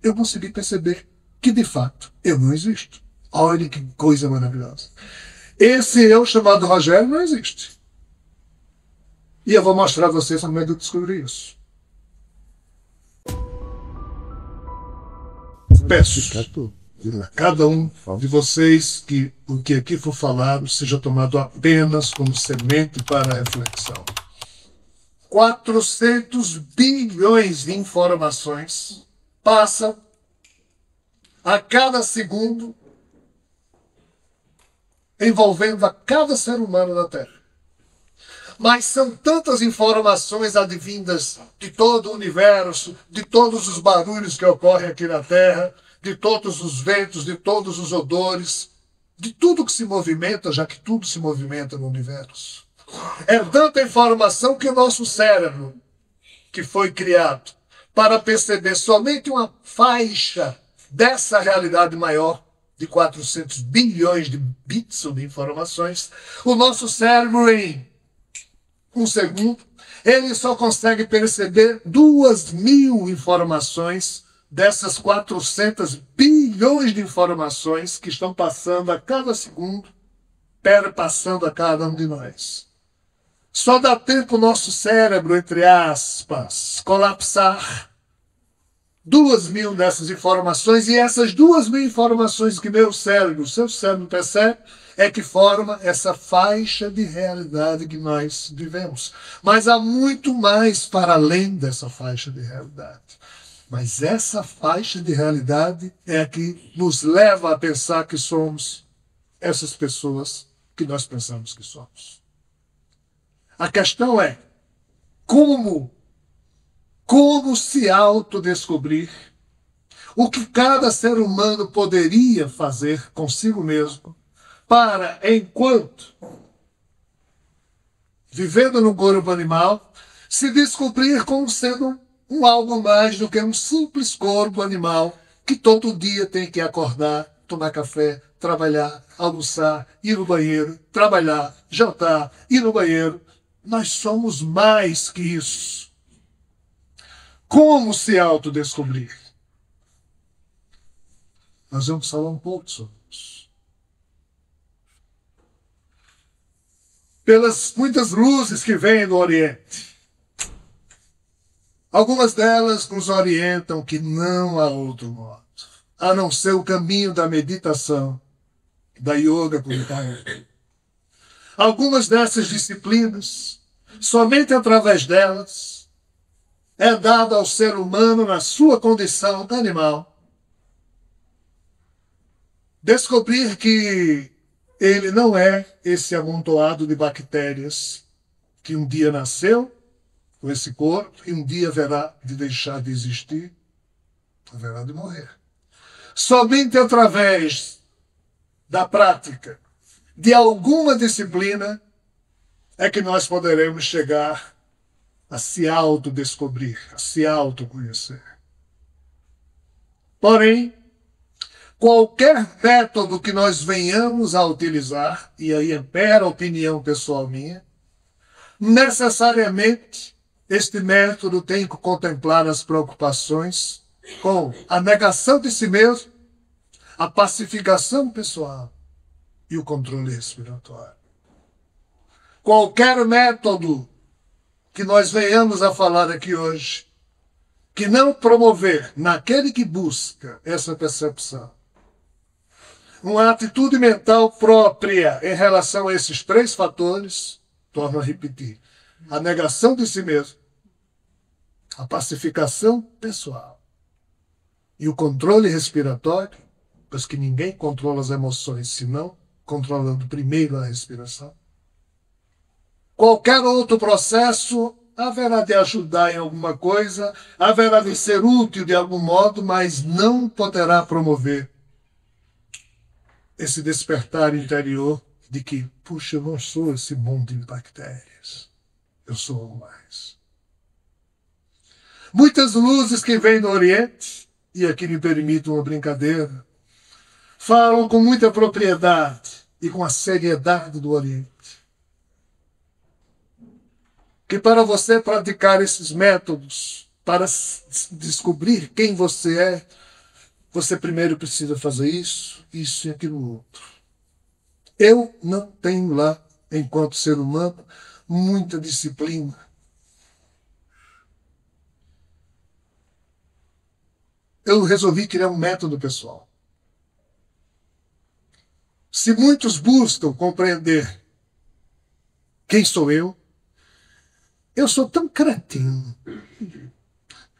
eu consegui perceber que, de fato, eu não existo. Olha que coisa maravilhosa. Esse eu chamado Rogério não existe. E eu vou mostrar a vocês como é que eu descobri isso. Peço a cada um de vocês que o que aqui for falado seja tomado apenas como semente para a reflexão. 400 bilhões de informações passam a cada segundo envolvendo a cada ser humano da Terra. Mas são tantas informações advindas de todo o universo, de todos os barulhos que ocorrem aqui na Terra, de todos os ventos, de todos os odores, de tudo que se movimenta, já que tudo se movimenta no universo. É tanta informação que o nosso cérebro, que foi criado para perceber somente uma faixa dessa realidade maior, de 400 bilhões de bits de informações, o nosso cérebro, em um segundo, ele só consegue perceber 2.000 informações dessas 400 bilhões de informações que estão passando a cada segundo, perpassando a cada um de nós. Só dá tempo o nosso cérebro, entre aspas, colapsar 2.000 dessas informações, e essas 2.000 informações que meu cérebro, seu cérebro percebe, é que forma essa faixa de realidade que nós vivemos. Mas há muito mais para além dessa faixa de realidade. Mas essa faixa de realidade é a que nos leva a pensar que somos essas pessoas que nós pensamos que somos. A questão é como se autodescobrir, o que cada ser humano poderia fazer consigo mesmo para, enquanto vivendo no corpo animal, se descobrir como sendo um algo mais do que um simples corpo animal que todo dia tem que acordar, tomar café, trabalhar, almoçar, ir no banheiro, trabalhar, jantar, ir no banheiro. Nós somos mais que isso. Como se autodescobrir? Nós vamos falar um pouco sobre isso. Pelas muitas luzes que vêm do Oriente, algumas delas nos orientam que não há outro modo, a não ser o caminho da meditação, da yoga comunitária. Algumas dessas disciplinas, somente através delas, é dado ao ser humano, na sua condição animal, descobrir que ele não é esse amontoado de bactérias que um dia nasceu com esse corpo e um dia haverá de deixar de existir, haverá de morrer. Somente através da prática de alguma disciplina é que nós poderemos chegar a se autodescobrir, a se autoconhecer. Porém, qualquer método que nós venhamos a utilizar, e aí é mera opinião pessoal minha, necessariamente este método tem que contemplar as preocupações com a negação de si mesmo, a pacificação pessoal e o controle respiratório. Qualquer método que nós venhamos a falar aqui hoje, que não promover naquele que busca essa percepção uma atitude mental própria em relação a esses três fatores, torno a repetir, a negação de si mesmo, a pacificação pessoal e o controle respiratório, pois que ninguém controla as emoções senão controlando primeiro a respiração. Qualquer outro processo haverá de ajudar em alguma coisa, haverá de ser útil de algum modo, mas não poderá promover esse despertar interior de que, puxa, eu não sou esse mundo de bactérias, eu sou algo mais. Muitas luzes que vêm do Oriente, e aqui me permito uma brincadeira, falam com muita propriedade e com a seriedade do Oriente, que para você praticar esses métodos, para descobrir quem você é, você primeiro precisa fazer isso, isso e aquilo outro. Eu não tenho lá, enquanto ser humano, muita disciplina. Eu resolvi criar um método pessoal. Se muitos buscam compreender quem sou eu sou tão cretino,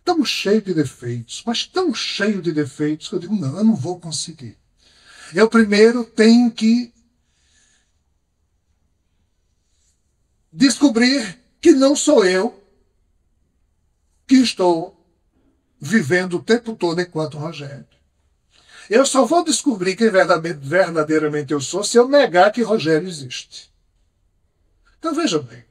tão cheio de defeitos, mas tão cheio de defeitos, que eu digo, não, eu não vou conseguir. Eu primeiro tenho que descobrir que não sou eu que estou vivendo o tempo todo enquanto Rogério. Eu só vou descobrir quem verdadeiramente eu sou se eu negar que Rogério existe. Então veja bem,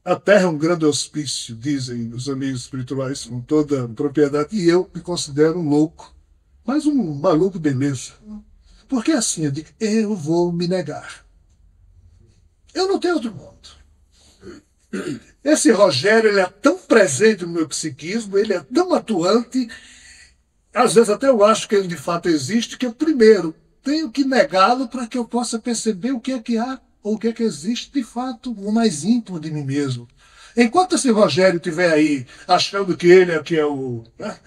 a Terra é um grande hospício, dizem os amigos espirituais com toda propriedade, e eu me considero um louco, mas um maluco beleza. Porque assim, eu digo, eu vou me negar. Eu não tenho outro modo. Esse Rogério, ele é tão presente no meu psiquismo, ele é tão atuante, às vezes até eu acho que ele de fato existe, que eu primeiro tenho que negá-lo para que eu possa perceber o que é que há, ou o que é que existe de fato no mais íntimo de mim mesmo. Enquanto esse Rogério estiver aí achando que ele é que é o... Né?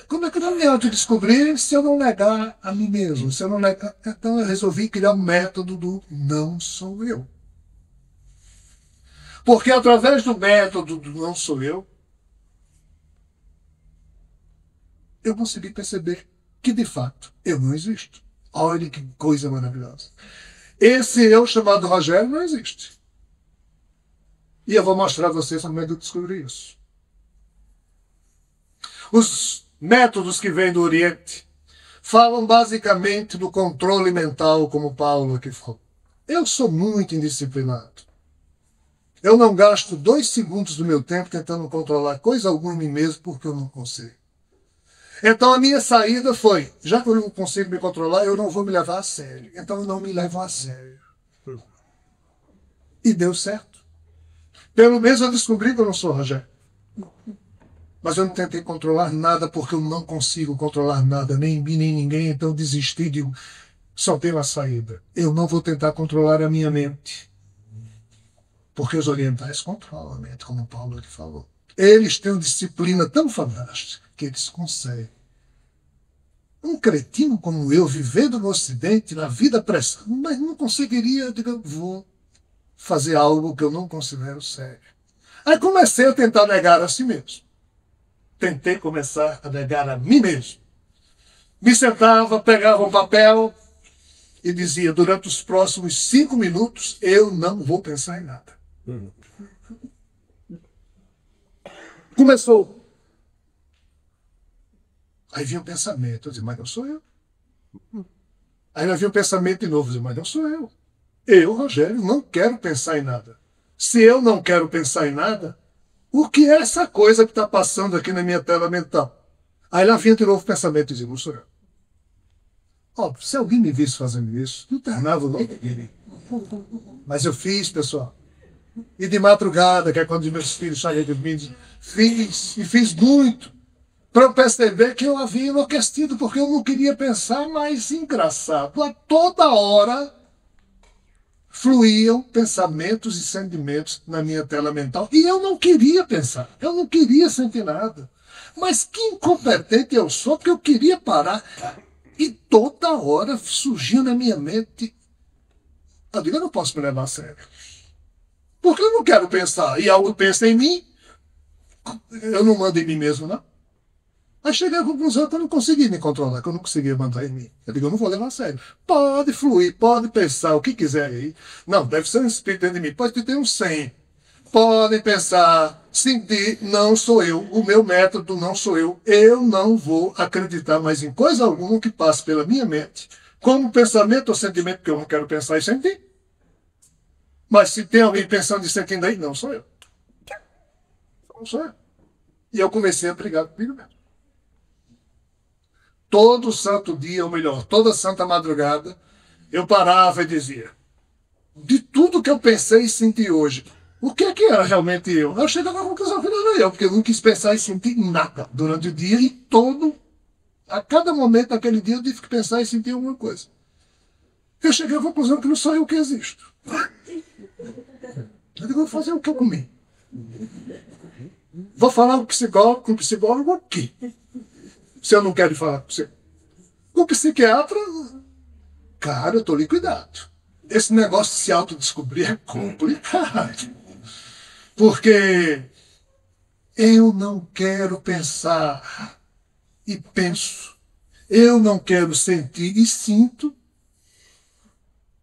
Como é que eu não adianta descobrir se eu não negar a mim mesmo? Se eu não negar... Então eu resolvi criar um método do não sou eu. Porque através do método do não sou eu consegui perceber que de fato eu não existo. Olha que coisa maravilhosa. Esse eu chamado Rogério não existe. E eu vou mostrar a vocês como é que eu descobri isso. Os métodos que vêm do Oriente falam basicamente do controle mental, como Paulo aqui falou. Eu sou muito indisciplinado. Eu não gasto 2 segundos do meu tempo tentando controlar coisa alguma em mim mesmo porque eu não consigo. Então a minha saída foi, já que eu não consigo me controlar, eu não vou me levar a sério. Então eu não me levo a sério. E deu certo. Pelo menos eu descobri que eu não sou Rogério. Mas eu não tentei controlar nada porque eu não consigo controlar nada, nem em mim, nem em ninguém. Então eu desisti, digo, só tem uma saída. Eu não vou tentar controlar a minha mente. Porque os orientais controlam a mente, como Paulo aqui falou. Eles têm uma disciplina tão fantástica que eles conseguem. Um cretino como eu, vivendo no Ocidente, na vida pressão, mas não conseguiria, eu digo, vou fazer algo que eu não considero sério. Aí comecei a tentar negar a si mesmo. Tentei começar a negar a mim mesmo. Me sentava, pegava um papel e dizia, durante os próximos 5 minutos, eu não vou pensar em nada. Começou. Aí vinha um pensamento, eu dizia, mas não sou eu. Aí vinha um pensamento de novo, eu dizia, mas não sou eu. Eu, Rogério, não quero pensar em nada. Se eu não quero pensar em nada, o que é essa coisa que está passando aqui na minha tela mental? Aí lá vinha de novo o pensamento e dizia, não sou eu. Óbvio, se alguém me visse fazendo isso, não tornava logo ele. Mas eu fiz, pessoal. E de madrugada, que é quando meus filhos saíam de mim, fiz, e fiz muito, para eu perceber que eu havia enlouquecido, porque eu não queria pensar, mas engraçado, a toda hora fluíam pensamentos e sentimentos na minha tela mental, e eu não queria pensar, eu não queria sentir nada. Mas que incompetente eu sou, porque eu queria parar, e toda hora surgia na minha mente, eu digo, eu não posso me levar a sério. Porque eu não quero pensar. E algo pensa em mim, eu não mando em mim mesmo, não. Aí cheguei à conclusão que eu não conseguia me controlar, que eu não conseguia mandar em mim. Eu digo, eu não vou levar a sério. Pode fluir, pode pensar o que quiser aí. Não, deve ser um espírito dentro de mim. Pode ter um 100. Podem pensar, sentir, não sou eu. O meu método não sou eu. Eu não vou acreditar mais em coisa alguma que passe pela minha mente, como pensamento ou sentimento que eu não quero pensar e sentir. Mas se tem alguém pensando e sentindo aí, não sou eu. Não sou eu. E eu comecei a brigar comigo mesmo. Todo santo dia, ou melhor, toda santa madrugada, eu parava e dizia, de tudo que eu pensei e senti hoje, O que é que era realmente eu? Eu cheguei à conclusão que não era eu, porque eu não quis pensar e sentir nada durante o dia e a cada momento daquele dia eu tive que pensar e sentir alguma coisa. Eu cheguei à conclusão que não sou eu que existo. Eu digo, vou fazer o que eu comi. Vou falar com o psicólogo aqui. Se eu não quero falar com você. Com o psiquiatra, cara, eu estou liquidado. Esse negócio de se autodescobrir é complicado. Porque eu não quero pensar e penso. Eu não quero sentir e sinto.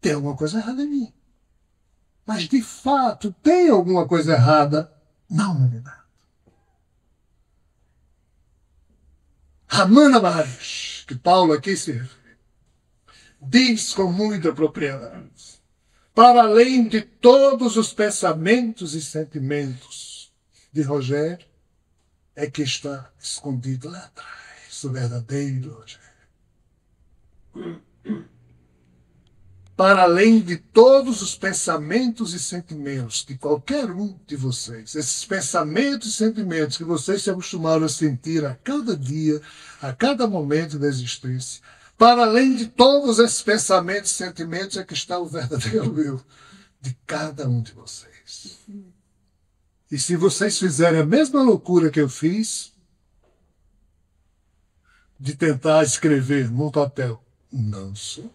Tem alguma coisa errada em mim. Mas, de fato, tem alguma coisa errada na humanidade. Ramana Maharshi, que Paulo aqui se refere, diz com muita propriedade, para além de todos os pensamentos e sentimentos de Rogério, é que está escondido lá atrás o verdadeiro Rogério. Para além de todos os pensamentos e sentimentos de qualquer um de vocês, esses pensamentos e sentimentos que vocês se acostumaram a sentir a cada dia, a cada momento da existência, para além de todos esses pensamentos e sentimentos é que está o verdadeiro eu de cada um de vocês. E se vocês fizerem a mesma loucura que eu fiz, de tentar escrever num papel, não sou.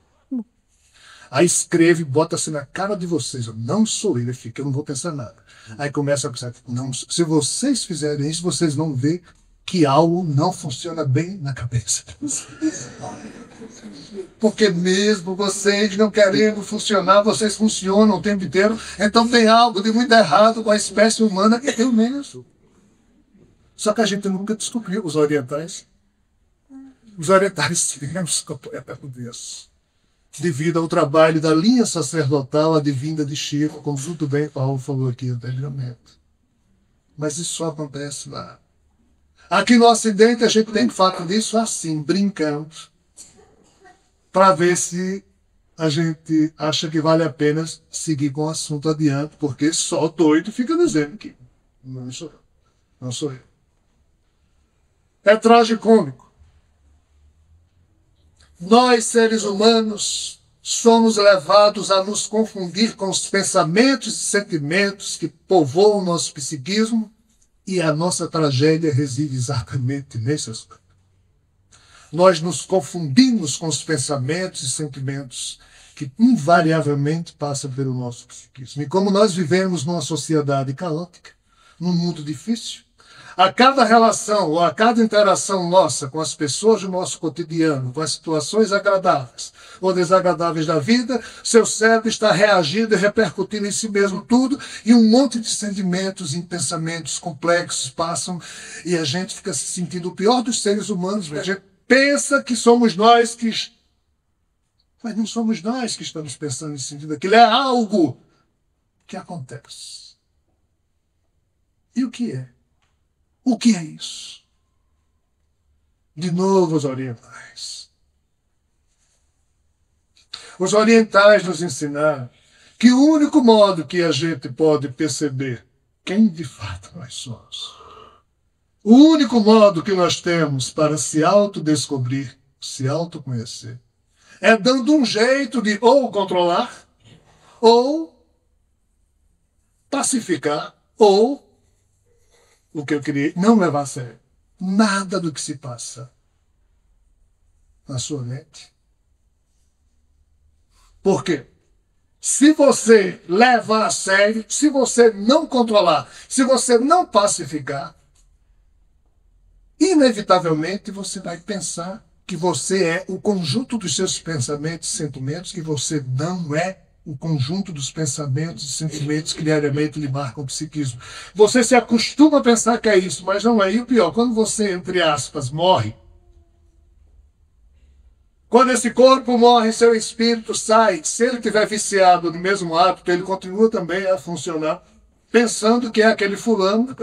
Aí escreve, bota assim na cara de vocês, eu não sou ele, fica, eu não vou pensar nada. Aí começa a pensar, não, se vocês fizerem isso, vocês vão ver que algo não funciona bem na cabeça. Porque mesmo vocês não querendo funcionar, vocês funcionam o tempo inteiro, então tem algo de muito errado com a espécie humana que eu mesmo sou. Só que a gente nunca descobriu, os orientais tiveram completo disso. Devido ao trabalho da linha sacerdotal advinda de Chico, como muito bem Paulo falou aqui anteriormente. Mas isso só acontece lá. Aqui no Ocidente a gente tem fato disso assim, brincando, para ver se a gente acha que vale a pena seguir com o assunto adiante, porque só doido fica dizendo que não sou eu. Não sou eu. É tragicômico. Nós, seres humanos, somos levados a nos confundir com os pensamentos e sentimentos que povoam o nosso psiquismo e a nossa tragédia reside exatamente nesse aspecto. Nós nos confundimos com os pensamentos e sentimentos que invariavelmente passam pelo nosso psiquismo. E como nós vivemos numa sociedade caótica, num mundo difícil, a cada relação ou a cada interação nossa com as pessoas do nosso cotidiano, com as situações agradáveis ou desagradáveis da vida, seu cérebro está reagindo e repercutindo em si mesmo tudo e um monte de sentimentos e pensamentos complexos passam e a gente fica se sentindo o pior dos seres humanos. A gente pensa que somos nós que... Mas não somos nós que estamos pensando em sentido aquilo, é algo que acontece. E o que é? O que é isso? De novo, os orientais. Os orientais nos ensinaram que o único modo que a gente pode perceber quem de fato nós somos, o único modo que nós temos para se autodescobrir, se autoconhecer, é dando um jeito de ou controlar, ou pacificar, ou o que eu queria, não levar a sério nada do que se passa na sua mente. Por quê? Se você levar a sério, se você não controlar, se você não pacificar, inevitavelmente você vai pensar que você é o conjunto dos seus pensamentos e sentimentos, que você não é o conjunto dos pensamentos e sentimentos que diariamente lhe marcam o psiquismo. Você se acostuma a pensar que é isso, mas não é. E o pior, quando você, entre aspas, morre, quando esse corpo morre, seu espírito sai, se ele estiver viciado no mesmo hábito, ele continua também a funcionar, pensando que é aquele fulano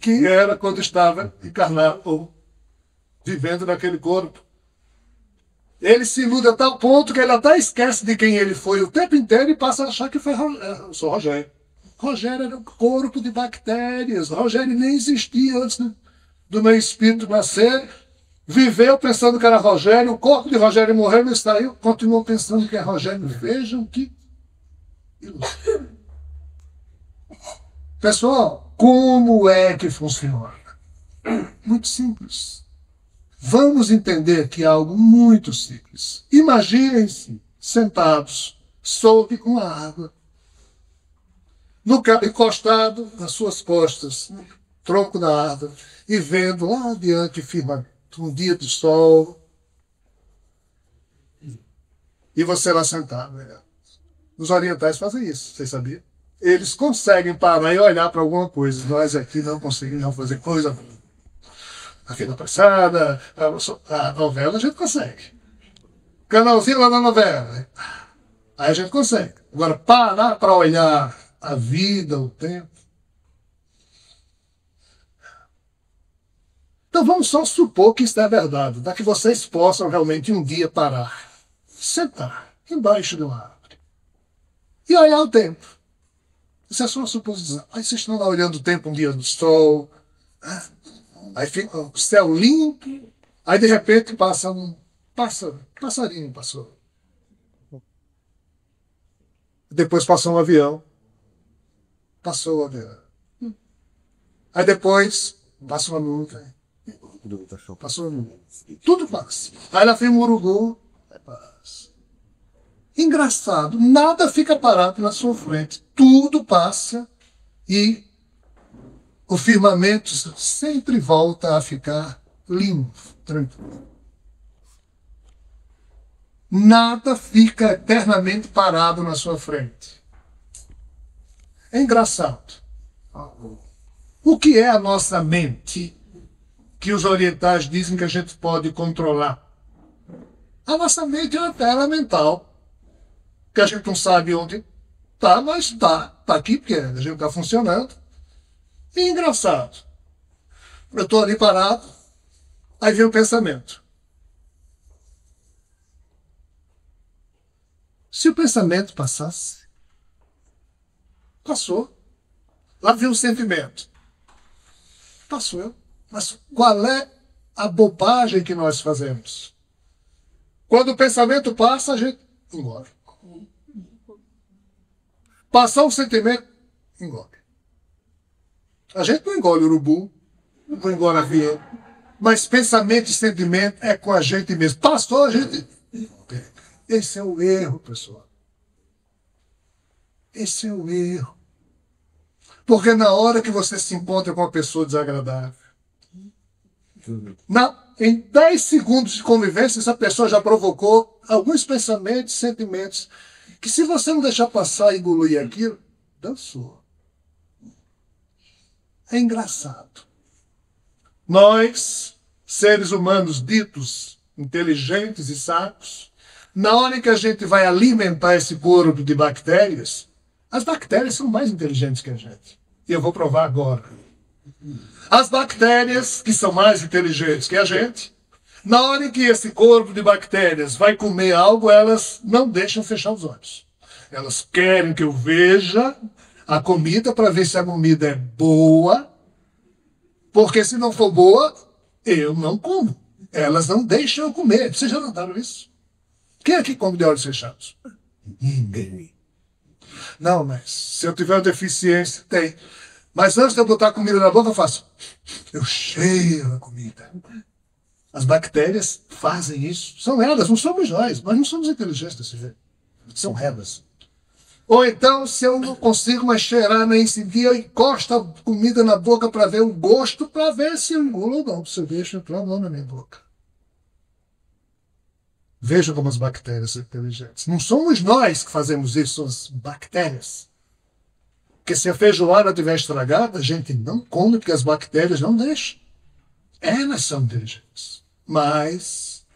que era quando estava encarnado ou vivendo naquele corpo. Ele se ilude a tal ponto que ele até esquece de quem ele foi o tempo inteiro e passa a achar que foi eu sou Rogério. Rogério era um corpo de bactérias. Rogério nem existia antes do meu espírito nascer. Viveu pensando que era Rogério, o corpo de Rogério morreu, ele saiu, continuou pensando que é Rogério. Vejam que ilusão. Pessoal, como é que funciona? Muito simples. Vamos entender que é algo muito simples. Imaginem-se sentados, sob uma água, no cabo encostado nas suas costas, no tronco da árvore, e vendo lá adiante firmamento, um dia de sol, e você lá sentado. Né? Os orientais fazem isso, vocês sabiam? Eles conseguem parar e olhar para alguma coisa. Nós aqui não conseguimos fazer coisa. A vida passada, a novela a gente consegue. Canalzinho lá na novela. Né? Aí a gente consegue. Agora, parar para olhar a vida, o tempo. Então vamos só supor que isso é verdade, para que vocês possam realmente um dia parar, sentar embaixo de uma árvore e olhar o tempo. Isso é só uma suposição. Aí vocês estão lá olhando o tempo, um dia do sol, né? Aí fica o céu limpo, aí de repente passa um passarinho passou. Depois passou um avião. Passou o avião. Aí depois passa uma nuvem. Passou uma nuvem. Tudo passa. Aí lá vem um urubu. Passa. Engraçado, nada fica parado na sua frente. Tudo passa e o firmamento sempre volta a ficar limpo, tranquilo. Nada fica eternamente parado na sua frente. É engraçado. O que é a nossa mente que os orientais dizem que a gente pode controlar? A nossa mente é uma tela mental, que a gente não sabe onde está, mas está aqui, porque a gente está funcionando. E é engraçado. Eu estou ali parado, aí vem o pensamento. Se o pensamento passasse, passou. Lá vem o sentimento. Passou. Mas qual é a bobagem que nós fazemos? Quando o pensamento passa, a gente engole. Passar o sentimento, engole. A gente não engole urubu, não engole avião, mas pensamento e sentimento é com a gente mesmo. Passou, a gente... Esse é o erro, pessoal. Esse é o erro. Porque na hora que você se encontra com uma pessoa desagradável, em 10 segundos de convivência, essa pessoa já provocou alguns pensamentos, sentimentos, que se você não deixar passar e engolir aquilo, dançou. É engraçado. Nós, seres humanos ditos inteligentes e sábios, na hora que a gente vai alimentar esse corpo de bactérias, as bactérias são mais inteligentes que a gente. E eu vou provar agora. As bactérias, que são mais inteligentes que a gente, na hora que esse corpo de bactérias vai comer algo, elas não deixam fechar os olhos. Elas querem que eu veja a comida para ver se a comida é boa, porque se não for boa, eu não como. Elas não deixam eu comer. Vocês já notaram isso? Quem aqui come de olhos fechados? Ninguém. Não, mas se eu tiver uma deficiência, tem. Mas antes de eu botar a comida na boca, eu faço. Eu cheiro a comida. As bactérias fazem isso. São elas, não somos nós. Nós não somos inteligentes desse jeito. São elas. Ou então, se eu não consigo mais cheirar nem sentir, eu encosto a comida na boca para ver o gosto, para ver se eu engulo ou não. Se eu deixo entrar ou não na minha boca. Veja como as bactérias são inteligentes. Não somos nós que fazemos isso, são as bactérias. Porque se a feijoada estiver estragada, a gente não come, porque as bactérias não deixam. Elas são inteligentes. Mas,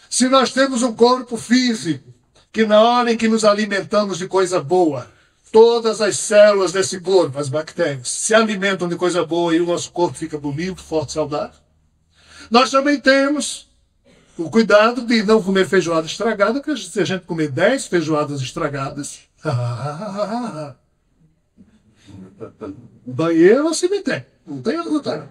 se nós temos um corpo físico, que na hora em que nos alimentamos de coisa boa, todas as células desse corpo, as bactérias, se alimentam de coisa boa e o nosso corpo fica bonito, forte, saudável, nós também temos o cuidado de não comer feijoada estragada, porque se a gente comer 10 feijoadas estragadas, Banheiro é o cemitério. Não tem outro lugar.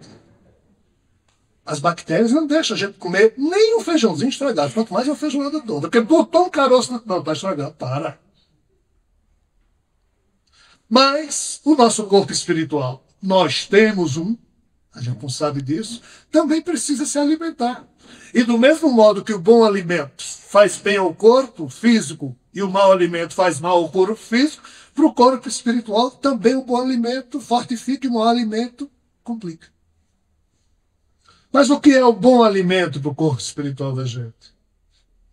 As bactérias não deixam a gente comer nem um feijãozinho estragado, quanto mais uma feijoada toda. Porque botou um caroço, não, está estragado, para. Mas o nosso corpo espiritual, nós temos um, a gente não sabe disso, também precisa se alimentar. E do mesmo modo que o bom alimento faz bem ao corpo físico e o mau alimento faz mal ao corpo físico, para o corpo espiritual também o bom alimento fortifica e o mau alimento complica. Mas o que é o bom alimento para o corpo espiritual da gente?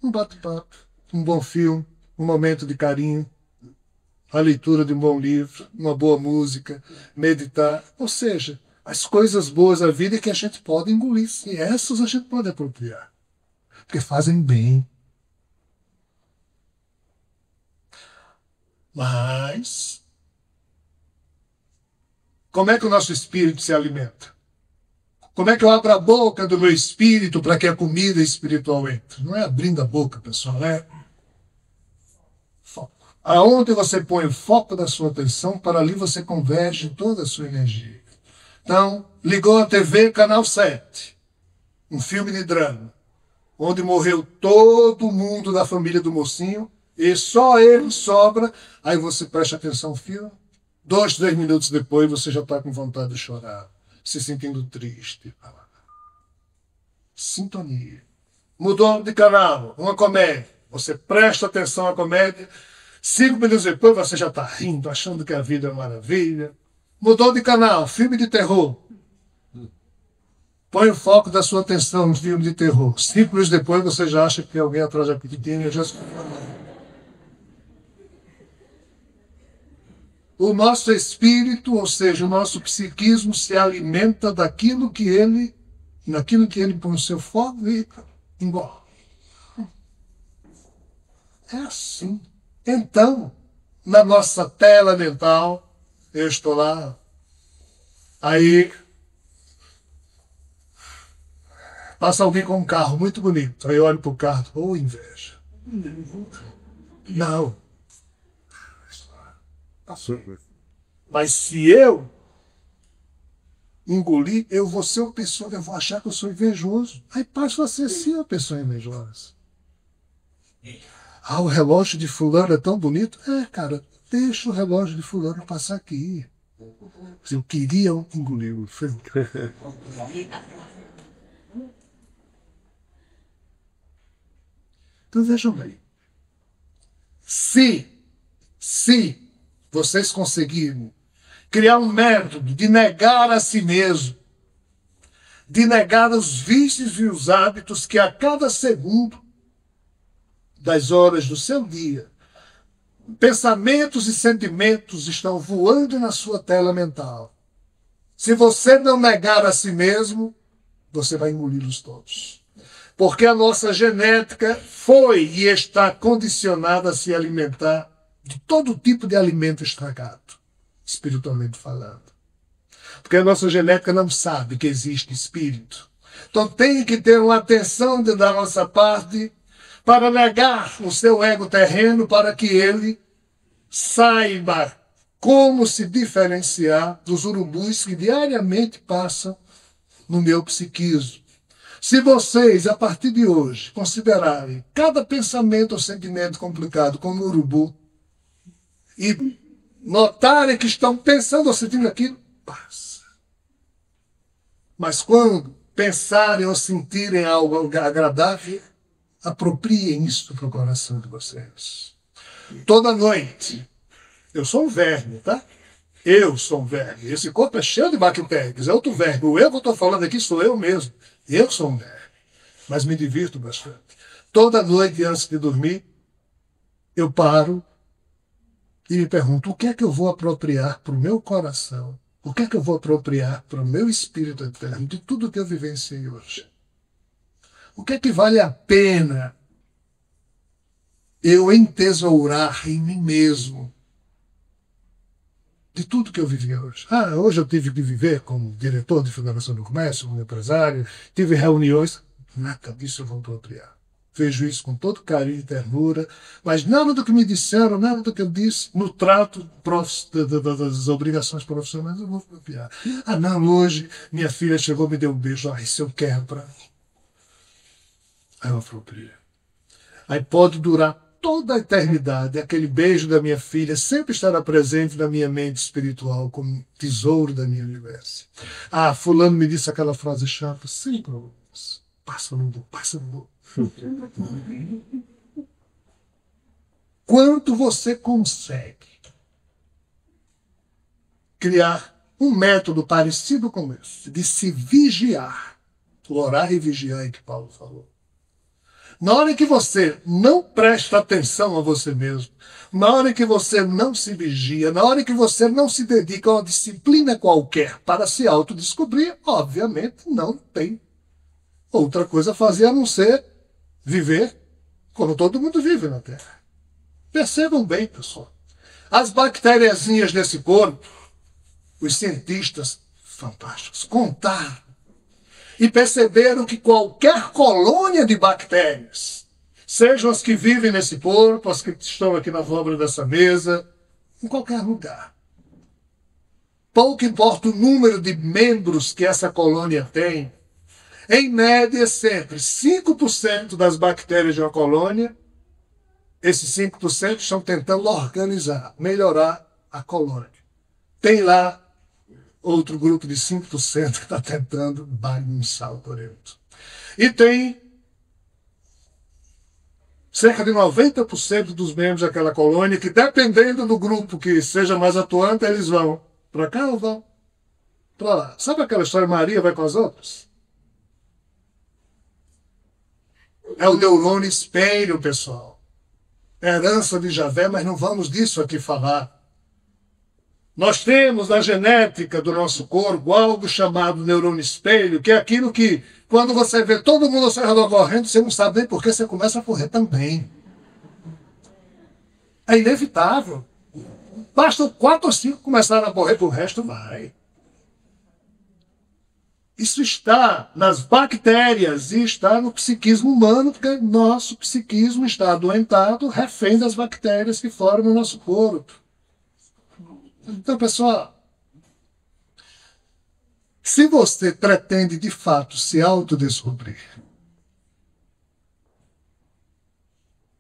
Um bate-papo, um bom filme, um momento de carinho, a leitura de um bom livro, uma boa música, meditar. Ou seja, as coisas boas da vida que a gente pode engolir. E essas a gente pode apropriar. Porque fazem bem. Mas como é que o nosso espírito se alimenta? Como é que eu abro a boca do meu espírito para que a comida espiritual entre? Não é abrindo a boca, pessoal, é foco. Aonde você põe o foco da sua atenção, para ali você converge toda a sua energia. Então, ligou a TV, canal 7, um filme de drama, onde morreu todo mundo da família do mocinho, e só ele sobra, aí você presta atenção no filme, 2, 3 minutos depois você já está com vontade de chorar, se sentindo triste. Sintonia. Mudou de canal, uma comédia, você presta atenção à comédia, 5 minutos depois você já está rindo, achando que a vida é uma maravilha. Mudou de canal, filme de terror. Põe o foco da sua atenção no filme de terror. 5 minutos depois você já acha que tem alguém atrás da cortina. O nosso espírito, ou seja, o nosso psiquismo, se alimenta naquilo que ele põe o seu foco e engorda. É assim. Então, na nossa tela mental, eu estou lá, aí passa alguém com um carro muito bonito, aí eu olho para o carro, oh, inveja. Não. Mas se eu engolir, eu vou ser uma pessoa, eu vou achar que eu sou invejoso. Aí passo a ser sim uma pessoa invejosa. Ah, o relógio de fulano é tão bonito. É, cara, deixa o relógio de fulano passar aqui. Eu queria engoli-lo. Então vejam bem. Se vocês conseguirem criar um método de negar a si mesmo, de negar os vícios e os hábitos que a cada segundo das horas do seu dia, pensamentos e sentimentos estão voando na sua tela mental. Se você não negar a si mesmo, você vai engoli-los todos. Porque a nossa genética foi e está condicionada a se alimentar de todo tipo de alimento estragado, espiritualmente falando. Porque a nossa genética não sabe que existe espírito. Então tem que ter uma atenção da nossa parte para negar o seu ego terreno, para que ele saiba como se diferenciar dos urubus que diariamente passam no meu psiquismo. Se vocês, a partir de hoje, considerarem cada pensamento ou sentimento complicado como um urubu e notarem que estão pensando ou sentindo aquilo, passa. Mas quando pensarem ou sentirem algo agradável, apropriem isso para o coração de vocês. Toda noite, eu sou um verme, tá? Eu sou um verme. Esse corpo é cheio de bactérias, é outro verme. O eu que eu estou falando aqui sou eu mesmo. Eu sou um verme, mas me divirto bastante. Toda noite, antes de dormir, eu paro e me pergunto, o que é que eu vou apropriar para o meu coração? O que é que eu vou apropriar para o meu espírito eterno de tudo que eu vivenciei hoje? O que é que vale a pena eu entesourar em mim mesmo de tudo que eu vivi hoje? Ah, hoje eu tive que viver como diretor de Federação do Comércio, como empresário, tive reuniões, nada disso eu vou apropriar. vejo isso com todo carinho e ternura, mas nada do que me disseram, nada do que eu disse no trato das obrigações profissionais, eu vou copiar. Ah, não, hoje minha filha chegou, me deu um beijo, isso eu quero para mim. Aí eu apropriei. Aí pode durar toda a eternidade, aquele beijo da minha filha sempre estará presente na minha mente espiritual como tesouro da minha vivência. Ah, fulano me disse aquela frase chata, sem problemas. Passa no voo, passa no voo. Quanto você consegue criar um método parecido com esse, de se vigiar, orar e vigiar é que Paulo falou. Na hora que você não presta atenção a você mesmo, na hora que você não se vigia, na hora que você não se dedica a uma disciplina qualquer para se autodescobrir, obviamente não tem outra coisa a fazer a não ser viver como todo mundo vive na Terra. Percebam bem, pessoal. As bactériazinhas desse corpo, os cientistas fantásticos contaram e perceberam que qualquer colônia de bactérias, sejam as que vivem nesse corpo, as que estão aqui na obra dessa mesa, em qualquer lugar, pouco importa o número de membros que essa colônia tem, em média sempre 5% das bactérias de uma colônia, esses 5% estão tentando organizar, melhorar a colônia. Tem lá outro grupo de 5% que está tentando bagunçar o período. E tem cerca de 90% dos membros daquela colônia que, dependendo do grupo que seja mais atuante, eles vão para cá ou vão para lá. Sabe aquela história, Maria vai com as outras? É o neurônio espelho, pessoal. É herança de Javé, mas não vamos disso aqui falar. Nós temos na genética do nosso corpo algo chamado neurônio espelho, que é aquilo que, quando você vê todo mundo ao seu redor correndo, você não sabe nem por que você começa a correr também. É inevitável. Basta 4 ou 5 começarem a correr, para o resto vai. Isso está nas bactérias e está no psiquismo humano, porque nosso psiquismo está adoentado, refém das bactérias que formam o nosso corpo. Então, pessoal, se você pretende de fato se autodescobrir,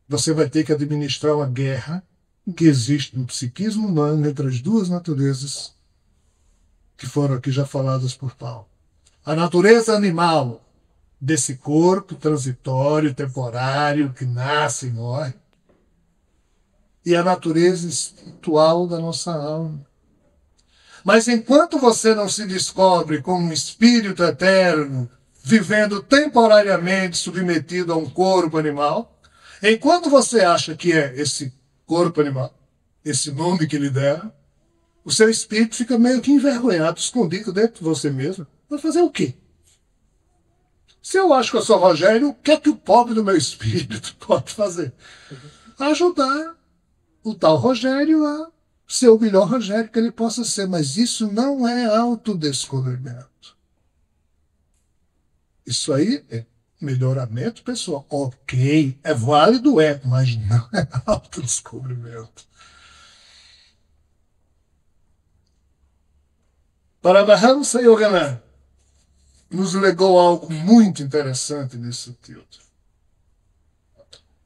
você vai ter que administrar uma guerra que existe no psiquismo humano entre as duas naturezas que foram aqui já faladas por Paulo. A natureza animal desse corpo transitório, temporário, que nasce e morre, e a natureza espiritual da nossa alma. Mas enquanto você não se descobre como um espírito eterno, vivendo temporariamente submetido a um corpo animal, enquanto você acha que é esse corpo animal, esse nome que lhe deram, o seu espírito fica meio que envergonhado, escondido dentro de você mesmo. Vai fazer o quê? Se eu acho que eu sou Rogério, o que é que o pobre do meu espírito pode fazer? Ajudar o tal Rogério a ser o melhor Rogério que ele possa ser. Mas isso não é autodescobrimento. Isso aí é melhoramento pessoal. Ok, é válido, mas não é autodescobrimento. Paramahamsa Yogananda nos legou algo muito interessante nesse sentido.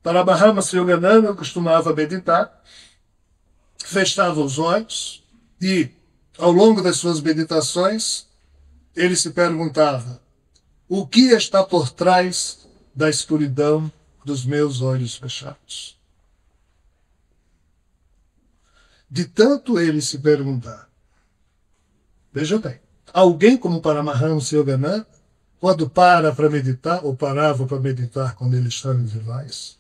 Paramahamsa Yogananda costumava meditar, fechava os olhos e, ao longo das suas meditações, ele se perguntava: o que está por trás da escuridão dos meus olhos fechados? De tanto ele se perguntar. Veja bem, alguém como Paramahamsa Yogananda, quando para meditar, ou parava para meditar quando ele estava em vivaz,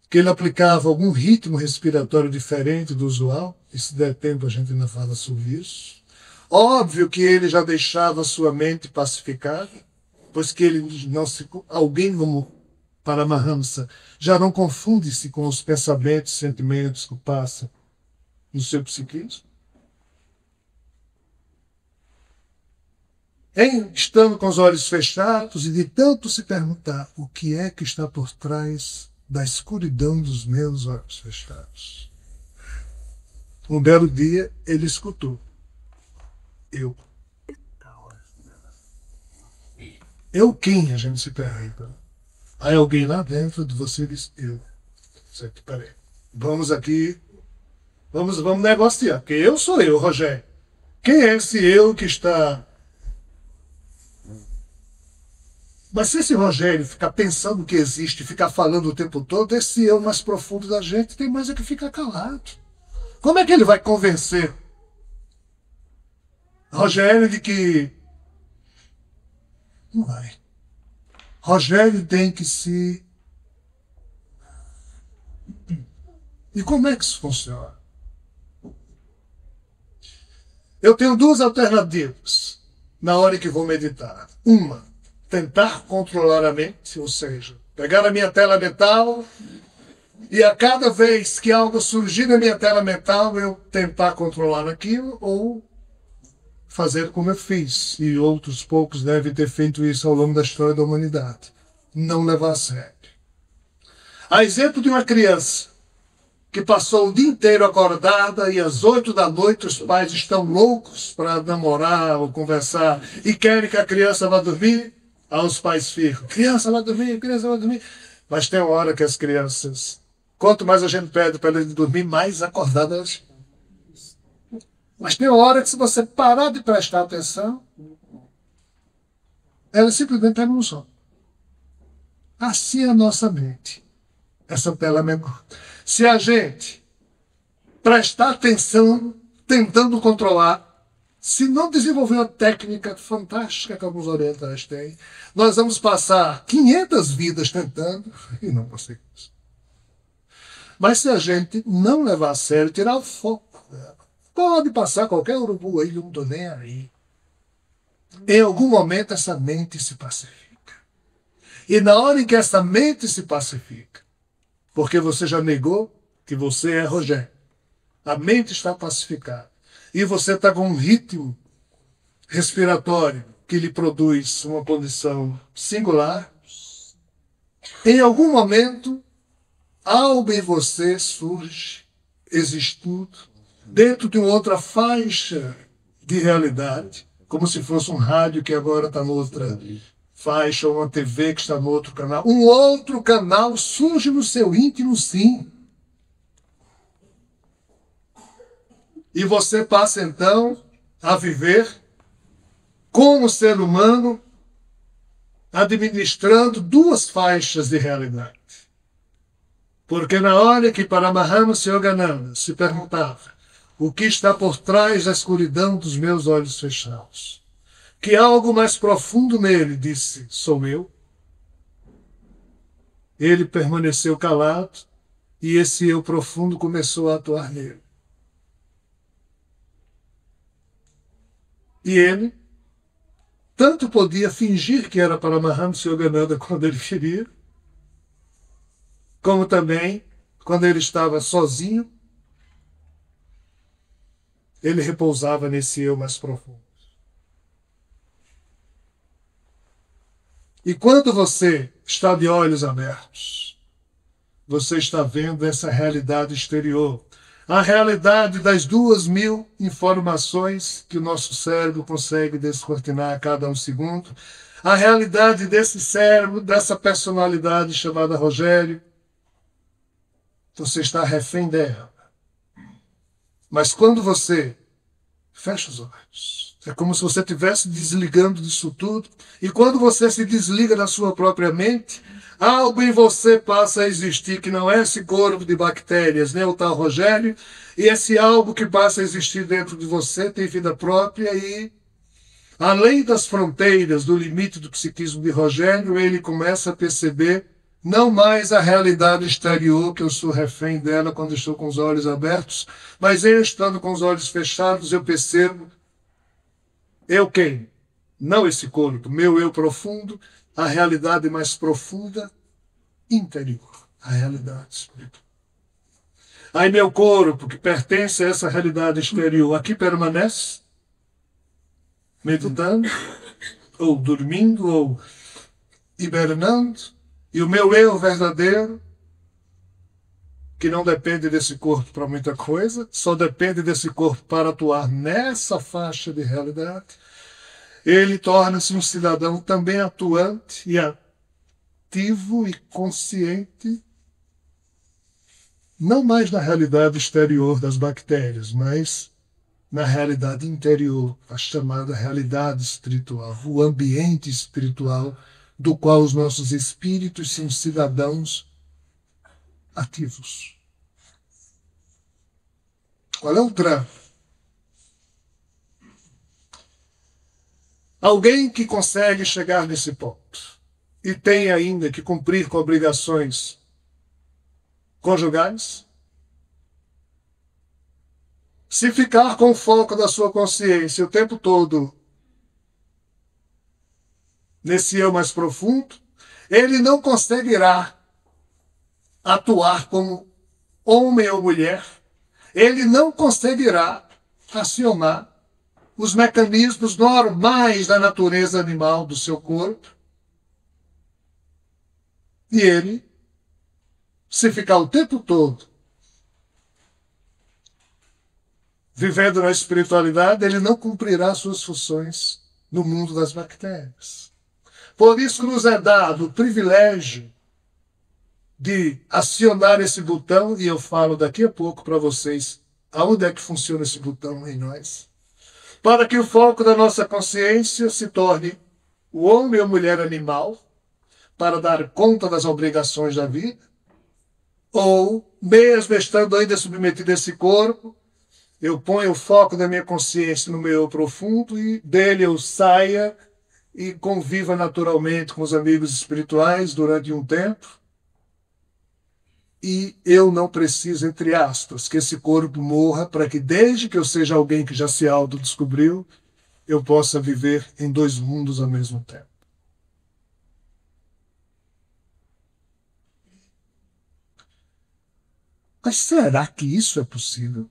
que ele aplicava algum ritmo respiratório diferente do usual, e se der tempo a gente ainda fala sobre isso. Óbvio que ele já deixava a sua mente pacificada, pois que ele não se... Alguém como Paramahamsa já não confunde-se com os pensamentos, sentimentos que passam no seu psiquismo. estando com os olhos fechados e de tanto se perguntar o que é que está por trás da escuridão dos meus olhos fechados. Um belo dia ele escutou. Eu quem? A gente se pergunta. Aí alguém lá dentro de você diz, eu. Certo, peraí. Vamos aqui, vamos negociar, porque eu sou eu, Rogério. Quem é esse eu que está... Mas se esse Rogério ficar pensando que existe, ficar falando o tempo todo, esse eu mais profundo da gente tem mais é que ficar calado. Como é que ele vai convencer Rogério de que... Não vai. Rogério tem que se... E como é que isso funciona? Eu tenho duas alternativas na hora que vou meditar. Uma, tentar controlar a mente, ou seja, pegar a minha tela mental e a cada vez que algo surgir na minha tela mental eu tentar controlar aquilo ou fazer como eu fiz. E outros poucos devem ter feito isso ao longo da história da humanidade. Não levar a sério. A exemplo de uma criança que passou o dia inteiro acordada e às 8 da noite os pais estão loucos para namorar ou conversar e querem que a criança vá dormir, aí os pais ficam, criança vai dormir, criança vai dormir. Mas tem uma hora que as crianças, quanto mais a gente pede para eles dormir, mais acordadas elas ficam. Mas tem uma hora que se você parar de prestar atenção, elas simplesmente pegam no sono. Assim é a nossa mente. Essa tela mental. Se a gente prestar atenção, tentando controlar, se não desenvolver uma técnica fantástica que alguns orientais têm, nós vamos passar 500 vidas tentando e não conseguimos. Mas se a gente não levar a sério, tirar o foco dela, pode passar qualquer urubu aí, eu não estou nem aí. Em algum momento essa mente se pacifica. E na hora em que essa mente se pacifica, porque você já negou que você é Rogério. A mente está pacificada. E você está com um ritmo respiratório que lhe produz uma condição singular. Em algum momento, algo em você surge, existindo, dentro de uma outra faixa de realidade, como se fosse um rádio que agora está noutra faixa, ou uma TV que está no outro canal. Um outro canal surge no seu íntimo, sim. E você passa, então, a viver como ser humano, administrando duas faixas de realidade. Porque na hora que Paramahansa Yogananda se perguntava o que está por trás da escuridão dos meus olhos fechados, que algo mais profundo nele disse, sou eu. Ele permaneceu calado e esse eu profundo começou a atuar nele. E ele tanto podia fingir que era Paramahansa Yogananda quando ele queria, como também, quando ele estava sozinho, ele repousava nesse eu mais profundo. E quando você está de olhos abertos, você está vendo essa realidade exterior. A realidade das 2.000 informações que o nosso cérebro consegue descortinar a cada um segundo. A realidade desse cérebro, dessa personalidade chamada Rogério. Você está refém dela. Mas quando você fecha os olhos, é como se você estivesse desligando disso tudo. E quando você se desliga da sua própria mente, algo em você passa a existir que não é esse corpo de bactérias, nem o tal Rogério. E esse algo que passa a existir dentro de você tem vida própria e, além das fronteiras, do limite do psiquismo de Rogério, ele começa a perceber não mais a realidade exterior, que eu sou refém dela quando estou com os olhos abertos, mas eu estando com os olhos fechados, eu percebo eu quem? Não esse corpo, meu eu profundo, a realidade mais profunda, interior, a realidade espiritual. Aí meu corpo, que pertence a essa realidade exterior, aqui permanece, meditando, ou dormindo, ou hibernando, e o meu eu verdadeiro, que não depende desse corpo para muita coisa, só depende desse corpo para atuar nessa faixa de realidade, ele torna-se um cidadão também atuante e ativo e consciente, não mais na realidade exterior das bactérias, mas na realidade interior, a chamada realidade espiritual, o ambiente espiritual do qual os nossos espíritos são cidadãos ativos. Qual é o drama? Alguém que consegue chegar nesse ponto e tem ainda que cumprir com obrigações conjugais, se ficar com o foco da sua consciência o tempo todo nesse eu mais profundo, ele não conseguirá atuar como homem ou mulher, ele não conseguirá acionar os mecanismos normais da natureza animal do seu corpo. E ele, se ficar o tempo todo vivendo na espiritualidade, ele não cumprirá suas funções no mundo das bactérias. Por isso nos é dado o privilégio de acionar esse botão, e eu falo daqui a pouco para vocês aonde é que funciona esse botão em nós, para que o foco da nossa consciência se torne o homem ou mulher animal, para dar conta das obrigações da vida, ou, mesmo estando ainda submetido a esse corpo, eu ponho o foco da minha consciência no meu eu profundo e dele eu saia e conviva naturalmente com os amigos espirituais durante um tempo. E eu não preciso, entre aspas, que esse corpo morra para que, desde que eu seja alguém que já se autodescobriu, eu possa viver em dois mundos ao mesmo tempo. Mas será que isso é possível?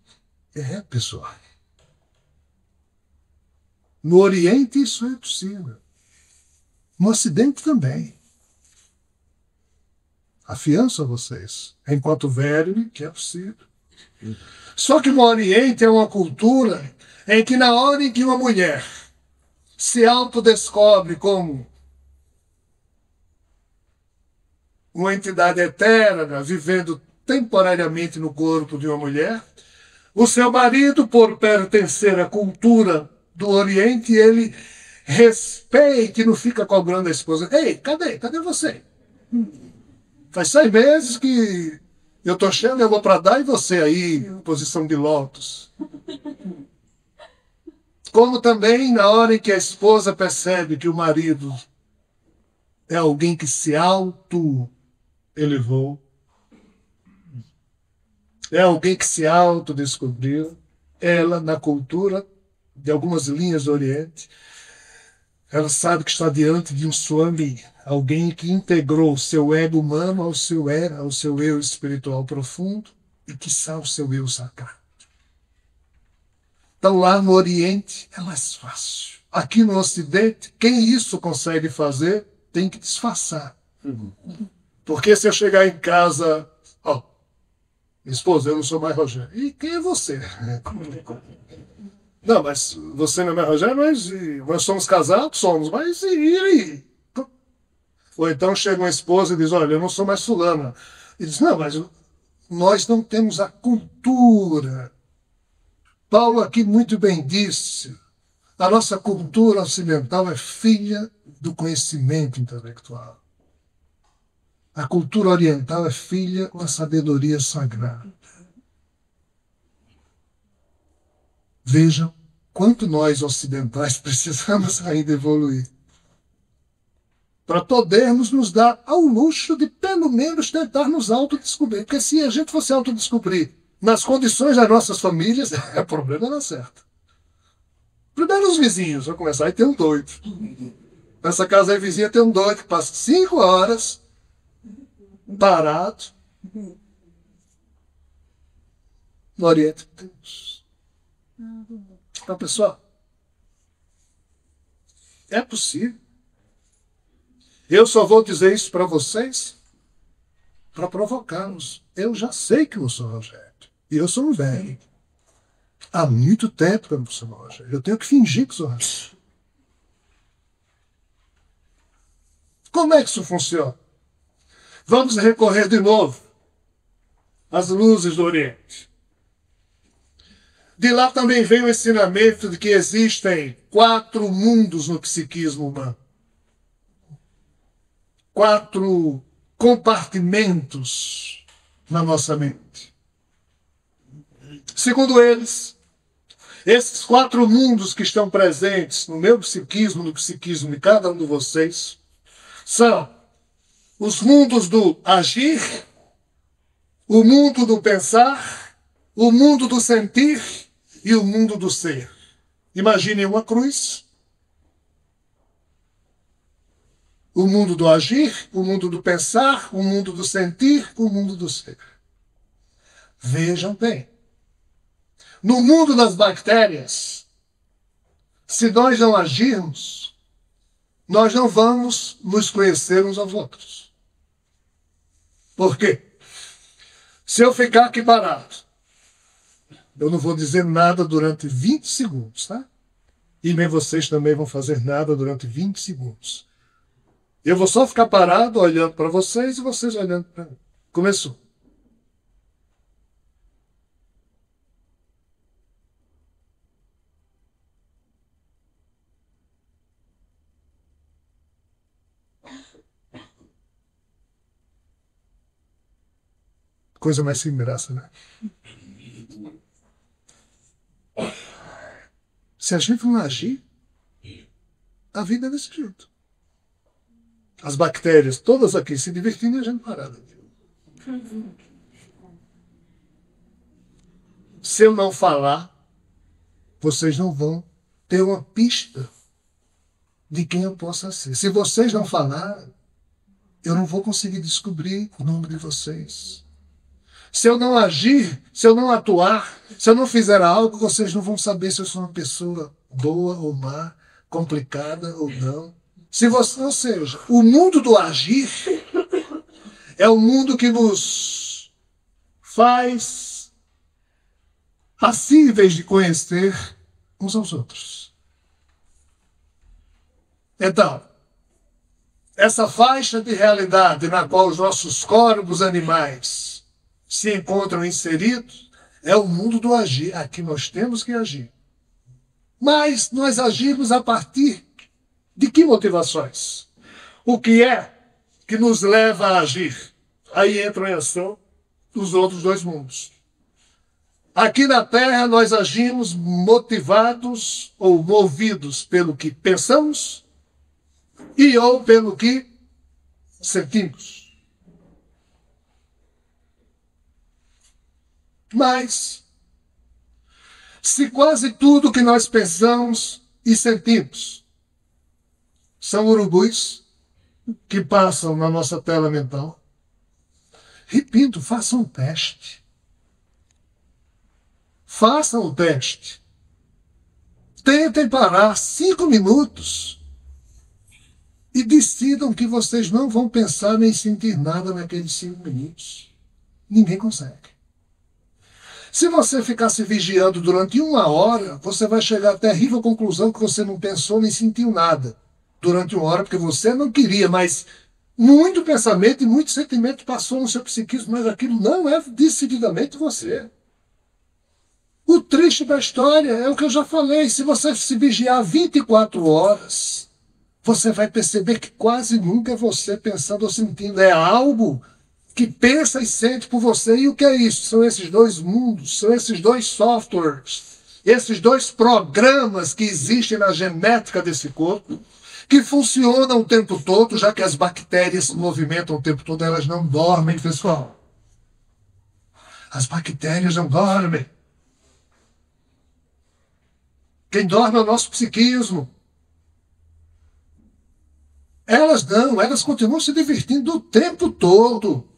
É, pessoal. No Oriente isso é possível. No Ocidente também. Afianço a vocês, enquanto verme, que é possível. Só que no Oriente é uma cultura em que na hora em que uma mulher se autodescobre como uma entidade eterna, vivendo temporariamente no corpo de uma mulher, o seu marido, por pertencer à cultura do Oriente, ele respeita e não fica cobrando a esposa. Ei, cadê você? Faz 6 meses que eu estou cheio de água para dar e você aí, em posição de lótus. Como também na hora em que a esposa percebe que o marido é alguém que se auto-elevou, é alguém que se autodescobriu, ela, na cultura de algumas linhas do Oriente, ela sabe que está diante de um Swami, alguém que integrou o seu ego humano ao seu eu espiritual profundo e, quiçá, ao seu eu sagrado. Então, lá no Oriente é mais fácil. Aqui no Ocidente, quem isso consegue fazer tem que disfarçar. Porque se eu chegar em casa, ó, minha esposa, eu não sou mais Rogério. E quem é você? Não, mas você não é mais Rogério, mas nós somos casados? Somos, mas e aí? Ou então chega uma esposa e diz, olha, eu não sou mais fulana. E diz, não, mas nós não temos a cultura. Paulo aqui muito bem disse, a nossa cultura ocidental é filha do conhecimento intelectual. A cultura oriental é filha da sabedoria sagrada. Vejam quanto nós ocidentais precisamos ainda evoluir para podermos nos dar ao luxo de, pelo menos, tentar nos autodescobrir. Porque se a gente fosse autodescobrir nas condições das nossas famílias, o problema não certo. Primeiro os vizinhos, vão começar, aí tem um doido. Nessa casa aí vizinha tem um doido que passa 5 horas parado no Oriente. Então, pessoal, É possível. Eu só vou dizer isso para vocês para provocá-los. Eu já sei que eu sou Rogério. E eu sou um velho. Há muito tempo que eu não sou Rogério. Eu tenho que fingir que sou Rogério. Como é que isso funciona? Vamos recorrer de novo às luzes do Oriente. De lá também vem o ensinamento de que existem 4 mundos no psiquismo humano. 4 compartimentos na nossa mente. Segundo eles, esses 4 mundos que estão presentes no meu psiquismo, no psiquismo de cada um de vocês, são os mundos do agir, o mundo do pensar, o mundo do sentir e o mundo do ser. Imaginem uma cruz. O mundo do agir, o mundo do pensar, o mundo do sentir, o mundo do ser. Vejam bem. No mundo das bactérias, se nós não agirmos, nós não vamos nos conhecer uns aos outros. Por quê? Se eu ficar aqui parado, eu não vou dizer nada durante 20 segundos, tá? E nem vocês também vão fazer nada durante 20 segundos. Eu vou só ficar parado olhando para vocês e vocês olhando para mim. Começou. Coisa mais sem graça, né? Se a gente não agir, a vida é desse jeito. As bactérias, todas aqui se divertindo e a gente parada. Se eu não falar, vocês não vão ter uma pista de quem eu possa ser. Se vocês não falarem, eu não vou conseguir descobrir o nome de vocês. Se eu não agir, se eu não atuar, se eu não fizer algo, vocês não vão saber se eu sou uma pessoa boa ou má, complicada ou não. Ou seja, o mundo do agir é o mundo que nos faz passíveis de conhecer uns aos outros. Então, essa faixa de realidade na qual os nossos corpos animais se encontram inseridos é o mundo do agir. Aqui nós temos que agir. Mas nós agimos a partir de que motivações? O que é que nos leva a agir? Aí entram em ação os outros 2 mundos. Aqui na Terra nós agimos motivados ou movidos pelo que pensamos e ou pelo que sentimos. Mas, se quase tudo que nós pensamos e sentimos são urubus que passam na nossa tela mental, repito, façam um teste. Façam o teste. Tentem parar 5 minutos e decidam que vocês não vão pensar nem sentir nada naqueles 5 minutos. Ninguém consegue. Se você ficar se vigiando durante 1 hora, você vai chegar à terrível conclusão que você não pensou nem sentiu nada durante 1 hora, porque você não queria, mas muito pensamento e muito sentimento passou no seu psiquismo, mas aquilo não é decididamente você. O triste da história é o que eu já falei, se você se vigiar 24 horas, você vai perceber que quase nunca é você pensando ou sentindo, é algo que pensa e sente por você. E o que é isso? São esses 2 mundos, são esses 2 softwares, esses 2 programas que existem na genética desse corpo, que funcionam o tempo todo, já que as bactérias se movimentam o tempo todo, elas não dormem, pessoal. As bactérias não dormem. Quem dorme é o nosso psiquismo. Elas não, elas continuam se divertindo o tempo todo.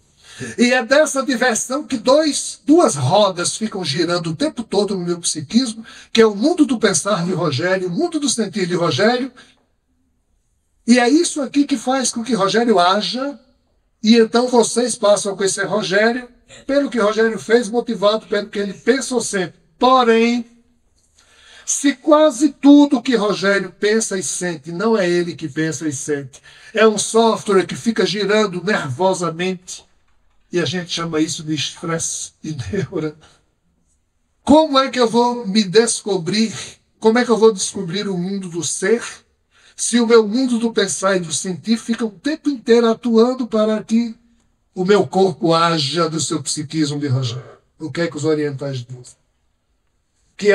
E é dessa diversão que 2 rodas ficam girando o tempo todo no meu psiquismo, que é o mundo do pensar de Rogério, o mundo do sentir de Rogério E é isso aqui que faz com que Rogério haja, e então vocês passam a conhecer Rogério pelo que Rogério fez, motivado pelo que ele pensou sempre. Porém, se quase tudo que Rogério pensa e sente não é ele que pensa e sente, é um software que fica girando nervosamente, e a gente chama isso de estresse e neura, como é que eu vou me descobrir? Como é que eu vou descobrir o mundo do ser, se o meu mundo do pensar e do sentir fica o tempo inteiro atuando para que o meu corpo haja do seu psiquismo de Rogério? O que é que os orientais dizem? Que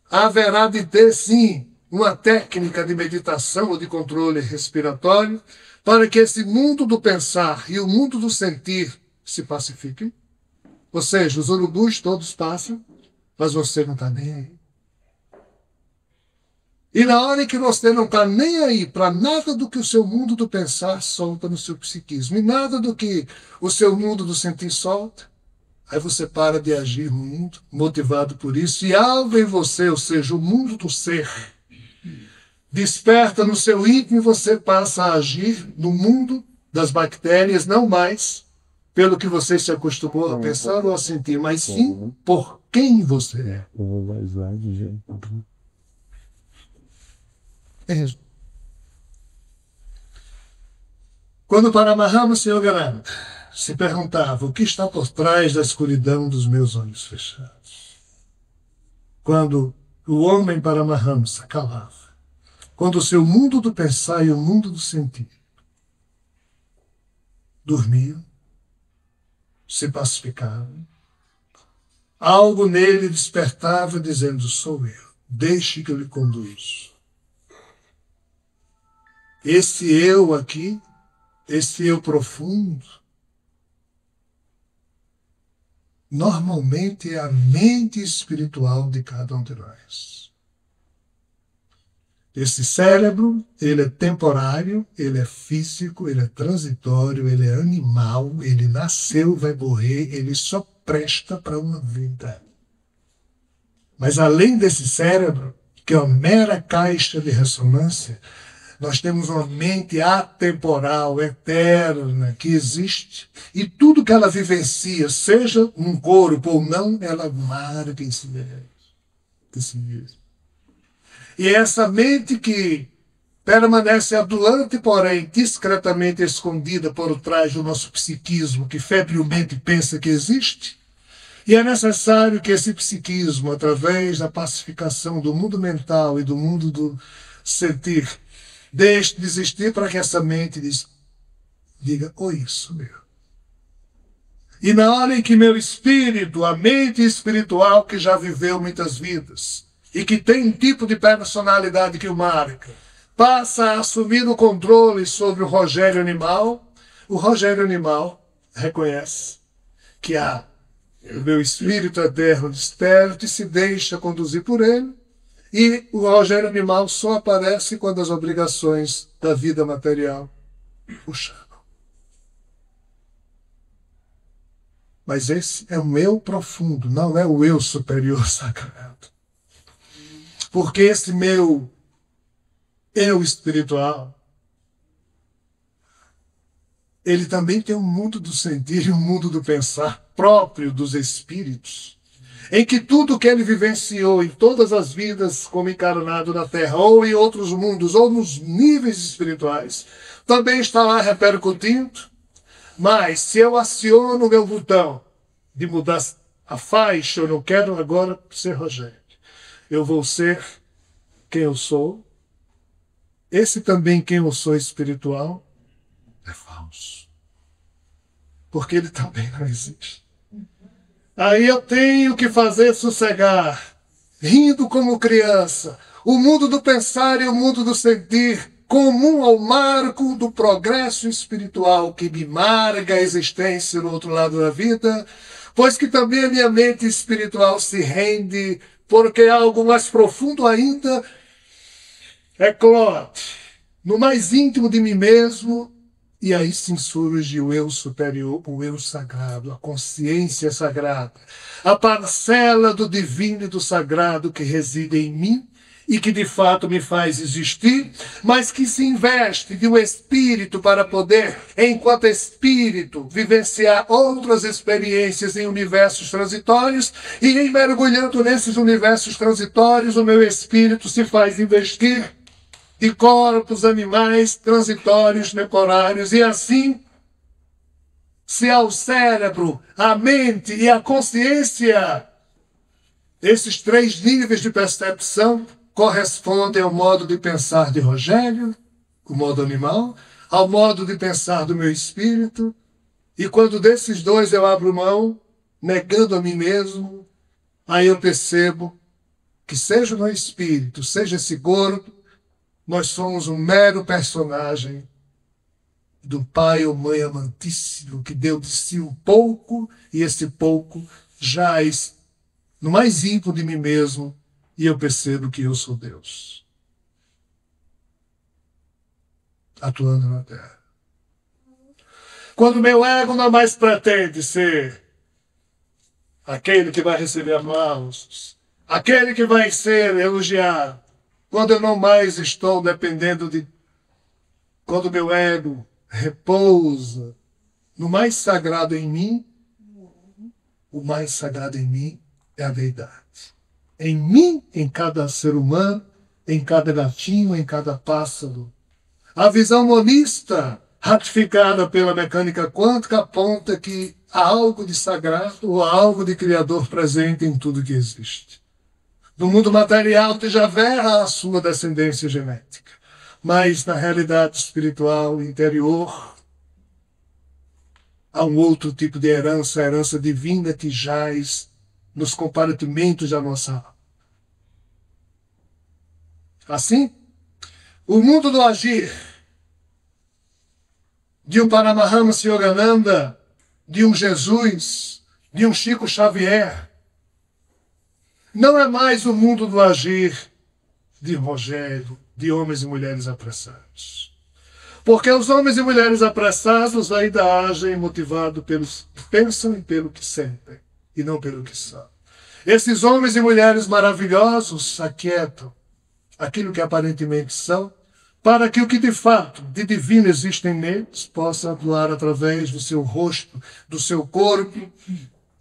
haverá de ter, sim, uma técnica de meditação ou de controle respiratório para que esse mundo do pensar e o mundo do sentir se pacifiquem. Ou seja, os urubus todos passam, mas você não está nem aí. E na hora em que você não está nem aí para nada do que o seu mundo do pensar solta no seu psiquismo, e nada do que o seu mundo do sentir solta, aí você para de agir no mundo, motivado por isso, e algo em você, ou seja, o mundo do ser, desperta no seu íntimo e você passa a agir no mundo das bactérias, não mais pelo que você se acostumou a pensar ou a sentir, mas sim por quem você é. Quando Paramahansa Yogananda se perguntava o que está por trás da escuridão dos meus olhos fechados, quando o homem Paramahamsa calava, quando o seu mundo do pensar e o mundo do sentir dormiam, se pacificavam, algo nele despertava dizendo: sou eu, deixe que eu lhe conduzo. Esse eu aqui, esse eu profundo, normalmente é a mente espiritual de cada um de nós. Esse cérebro, ele é temporário, ele é físico, ele é transitório, ele é animal, ele nasceu, vai morrer, ele só presta para uma vida. Mas além desse cérebro, que é uma mera caixa de ressonância, nós temos uma mente atemporal, eterna, que existe, e tudo que ela vivencia, seja num corpo ou não, ela marca em si mesmo. E essa mente que permanece adulante, porém discretamente escondida por trás do nosso psiquismo, que febrilmente pensa que existe, e é necessário que esse psiquismo, através da pacificação do mundo mental e do mundo do sentir, deixe de existir para que essa mente diga: oi, sou eu. E na hora em que meu espírito, a mente espiritual que já viveu muitas vidas e que tem um tipo de personalidade que o marca, passa a assumir o controle sobre o Rogério animal, o Rogério animal reconhece que o meu espírito eterno desperta e se deixa conduzir por ele, e o Rogério animal só aparece quando as obrigações da vida material o chamam. Mas esse é um eu profundo, não é o eu superior sagrado. Porque esse meu eu espiritual, ele também tem um mundo do sentir e um mundo do pensar próprio dos espíritos, em que tudo que ele vivenciou em todas as vidas como encarnado na Terra, ou em outros mundos, ou nos níveis espirituais, também está lá repercutindo. Mas se eu aciono o meu botão de mudar a faixa, eu não quero agora ser Rogério, eu vou ser quem eu sou. Esse também quem eu sou espiritual é falso, porque ele também não existe. Aí eu tenho que fazer sossegar, rindo como criança, o mundo do pensar e o mundo do sentir, comum ao marco do progresso espiritual que me marca a existência no outro lado da vida, pois que também a minha mente espiritual se rende, porque algo mais profundo ainda eclode no mais íntimo de mim mesmo, e aí sim surge o eu superior, o eu sagrado, a consciência sagrada, a parcela do divino e do sagrado que reside em mim e que de fato me faz existir, mas que se investe de um espírito para poder, enquanto espírito, vivenciar outras experiências em universos transitórios, e em mergulhando nesses universos transitórios, o meu espírito se faz investir de corpos animais transitórios, temporários, e assim, se ao cérebro, à mente e à consciência, esses 3 níveis de percepção correspondem ao modo de pensar de Rogério, o modo animal, ao modo de pensar do meu espírito, e quando desses 2 eu abro mão, negando a mim mesmo, aí eu percebo que seja o meu espírito, seja esse corpo, nós somos um mero personagem do pai ou mãe amantíssimo que deu de si um pouco, e esse pouco jaz no mais íntimo de mim mesmo, e eu percebo que eu sou Deus, atuando na Terra. Quando meu ego não mais pretende ser aquele que vai receber aplausos, aquele que vai ser elogiado, quando eu não mais estou dependendo de... Quando meu ego repousa no mais sagrado em mim, o mais sagrado em mim é a verdade. Em mim, em cada ser humano, em cada gatinho, em cada pássaro. A visão monista, ratificada pela mecânica quântica, aponta que há algo de sagrado ou algo de criador presente em tudo que existe. No mundo material, Javé há a sua descendência genética. Mas na realidade espiritual interior, há um outro tipo de herança, a herança divina que jaz nos compartimentos da nossa alma. Assim, o mundo do agir de um Paramahansa Yogananda, de um Jesus, de um Chico Xavier, não é mais o mundo do agir de Rogério, de homens e mulheres apressados. Porque os homens e mulheres apressados ainda agem motivados pelos que pensam e pelo que sentem, e não pelo que são. Esses homens e mulheres maravilhosos aquietam aquilo que aparentemente são, para que o que de fato de divino existe neles possa atuar através do seu rosto, do seu corpo,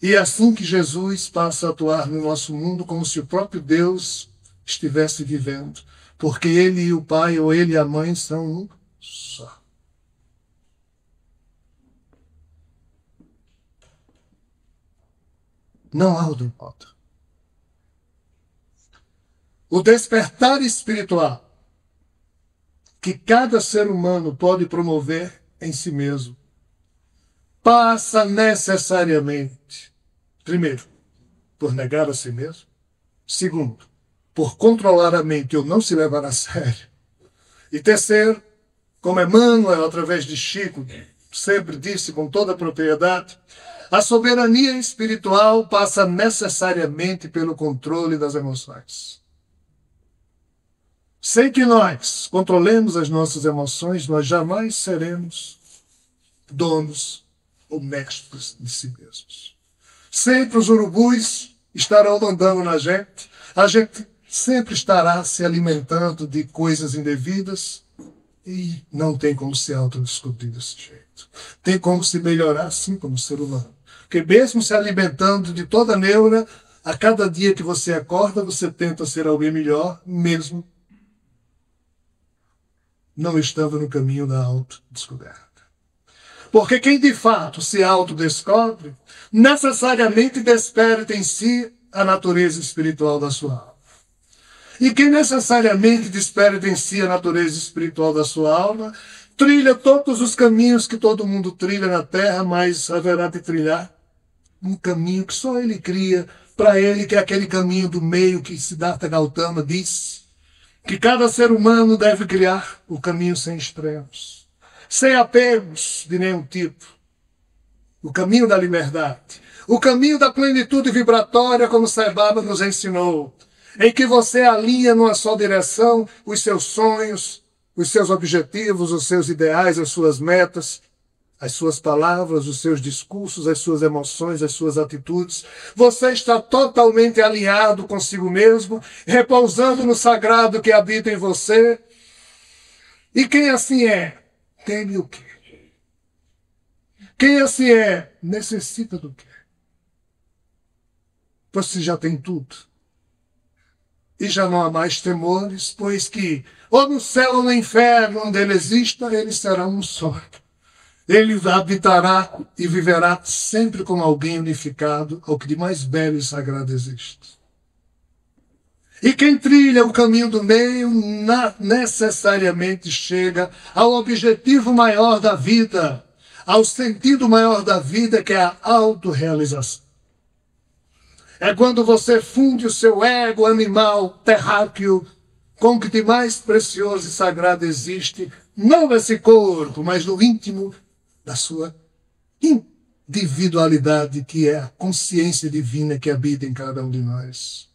e é assim que Jesus passa a atuar no nosso mundo como se o próprio Deus estivesse vivendo, porque ele e o pai, ou ele e a mãe, são um só. Não há outro modo. O despertar espiritual que cada ser humano pode promover em si mesmo passa necessariamente, primeiro, por negar a si mesmo, segundo, por controlar a mente ou não se levar a sério, e terceiro, como Emmanuel, através de Chico, sempre disse com toda a propriedade, a soberania espiritual passa necessariamente pelo controle das emoções. Sem que nós controlemos as nossas emoções, nós jamais seremos donos ou mestres de si mesmos. Sempre os urubus estarão mandando na gente, a gente sempre estará se alimentando de coisas indevidas e não tem como se autodescobrir desse jeito. Tem como se melhorar sim como ser humano. Porque mesmo se alimentando de toda a neura, a cada dia que você acorda, você tenta ser alguém melhor, mesmo não estando no caminho da autodescoberta. Porque quem de fato se autodescobre, necessariamente desperta em si a natureza espiritual da sua alma. E quem necessariamente desperta em si a natureza espiritual da sua alma, trilha todos os caminhos que todo mundo trilha na Terra, mas haverá de trilhar um caminho que só ele cria para ele, que é aquele caminho do meio que Siddhartha Gautama disse, que cada ser humano deve criar o caminho sem extremos, sem apegos de nenhum tipo, o caminho da liberdade, o caminho da plenitude vibratória, como Sai Baba nos ensinou, em que você alinha numa só direção os seus sonhos, os seus objetivos, os seus ideais, as suas metas, as suas palavras, os seus discursos, as suas emoções, as suas atitudes. Você está totalmente alinhado consigo mesmo, repousando no sagrado que habita em você. E quem assim é, teme o quê? Quem assim é, necessita do quê? Você já tem tudo. E já não há mais temores, pois que, ou no céu ou no inferno, onde ele exista, ele será um só. Ele habitará e viverá sempre como alguém unificado ao que de mais belo e sagrado existe. E quem trilha o caminho do meio necessariamente chega ao objetivo maior da vida, ao sentido maior da vida, que é a autorrealização. É quando você funde o seu ego animal terráqueo com o que de mais precioso e sagrado existe, não nesse corpo, mas no íntimo da sua individualidade, que é a consciência divina que habita em cada um de nós.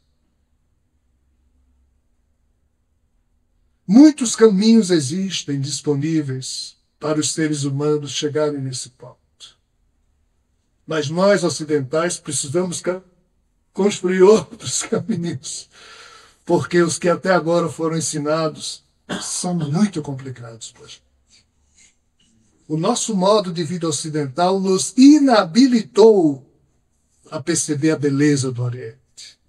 Muitos caminhos existem disponíveis para os seres humanos chegarem nesse ponto. Mas nós, ocidentais, precisamos construir outros caminhos, porque os que até agora foram ensinados são muito complicados. O nosso modo de vida ocidental nos inabilitou a perceber a beleza do Oriente.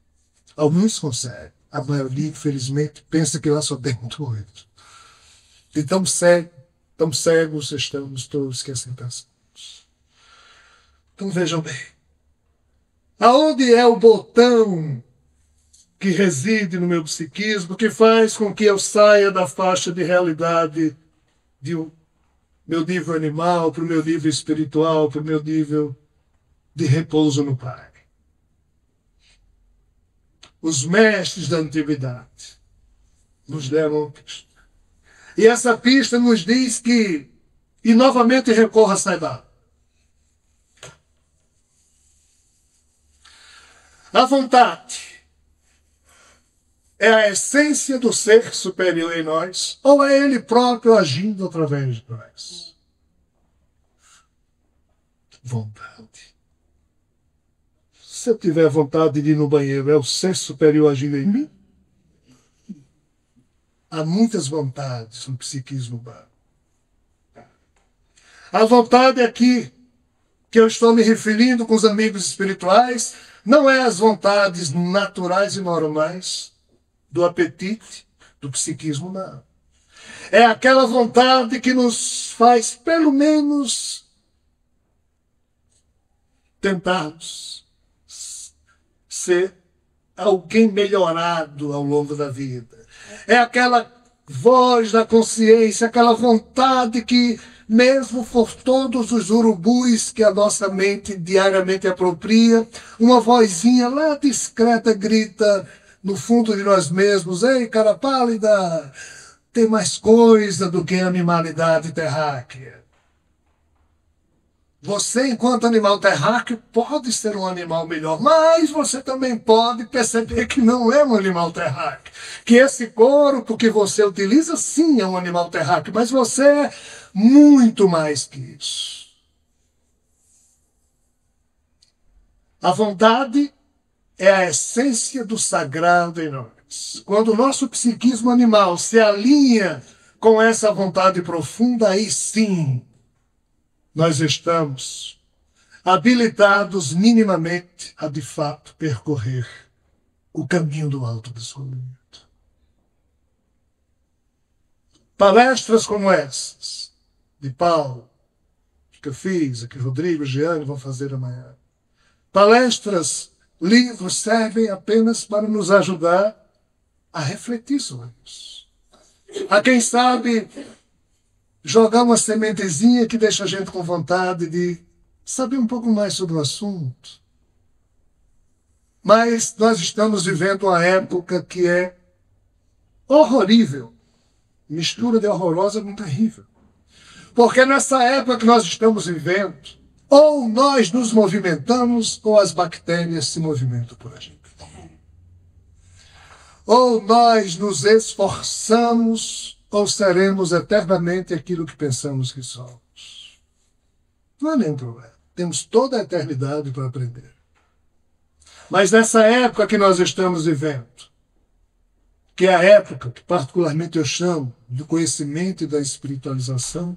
Alguns conseguem. A maioria, infelizmente, pensa que lá só tem doido. E tão cegos estamos todos que assim pensamos. Então vejam bem. Aonde é o botão que reside no meu psiquismo, que faz com que eu saia da faixa de realidade de meu nível animal para o meu nível espiritual, para o meu nível de repouso no Pai? Os mestres da antiguidade nos deram uma pista. E essa pista nos diz que, e novamente recorra a Saibá, a vontade é a essência do ser superior em nós, ou é ele próprio agindo através de nós? Vontade. Se eu tiver vontade de ir no banheiro, é o ser superior agindo em mim? Há muitas vontades no psiquismo humano. A vontade aqui, que eu estou me referindo com os amigos espirituais, não é as vontades naturais e normais do apetite, do psiquismo, não. É aquela vontade que nos faz, pelo menos, tentarmos ser alguém melhorado ao longo da vida. É aquela voz da consciência, aquela vontade que, mesmo por todos os urubus que a nossa mente diariamente apropria, uma vozinha lá discreta grita no fundo de nós mesmos: ei, cara pálida, tem mais coisa do que a animalidade terráquea. Você, enquanto animal terráqueo, pode ser um animal melhor, mas você também pode perceber que não é um animal terráqueo. Que esse corpo que você utiliza, sim, é um animal terráqueo, mas você é muito mais que isso. A vontade é a essência do sagrado em nós. Quando o nosso psiquismo animal se alinha com essa vontade profunda, aí sim, nós estamos habilitados minimamente a, de fato, percorrer o caminho do autodescobrimento. Palestras como essas, de Paulo, que eu fiz, que Rodrigo e Giane vão fazer amanhã. Palestras, livros servem apenas para nos ajudar a refletir sobre isso. A quem sabe jogar uma sementezinha que deixa a gente com vontade de saber um pouco mais sobre o assunto. Mas nós estamos vivendo uma época que é horrorível. Mistura de horrorosa com terrível. Porque nessa época que nós estamos vivendo, ou nós nos movimentamos, ou as bactérias se movimentam por a gente. Ou nós nos esforçamos, ou seremos eternamente aquilo que pensamos que somos. Não há nenhum problema. Temos toda a eternidade para aprender. Mas nessa época que nós estamos vivendo, que é a época que particularmente eu chamo do conhecimento e da espiritualização,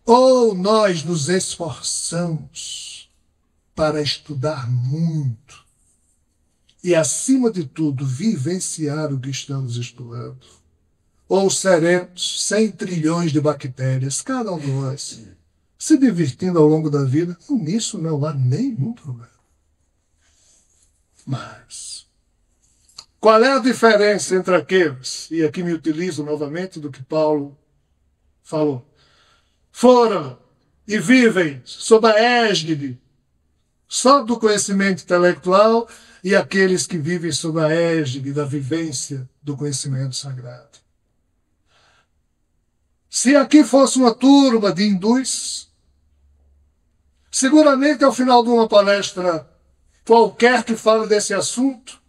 ou nós nos esforçamos para estudar muito e, acima de tudo, vivenciar o que estamos estudando, ou seremos 100 trilhões de bactérias, cada um de nós, se divertindo ao longo da vida, nisso não há nenhum problema. Mas qual é a diferença entre aqueles, e aqui me utilizo novamente do que Paulo falou, foram e vivem sob a égide só do conhecimento intelectual e aqueles que vivem sob a égide da vivência do conhecimento sagrado? Se aqui fosse uma turma de hindus, seguramente ao final de uma palestra qualquer que fale desse assunto,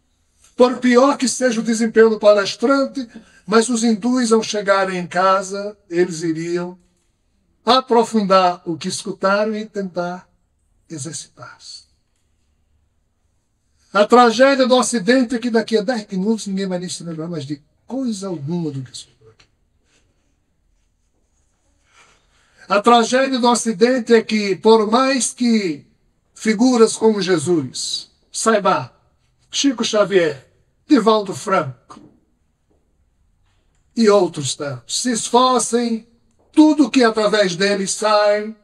por pior que seja o desempenho do palestrante, mas os hindus, ao chegarem em casa, eles iriam aprofundar o que escutaram e tentar exercitar-se. A tragédia do Ocidente é que daqui a 10 minutos ninguém vai nem se lembrar mais de coisa alguma do que escutou aqui. A tragédia do Ocidente é que, por mais que figuras como Jesus, Saibá, Chico Xavier, Divaldo Franco e outros tantos se esforcem, tudo que através deles sai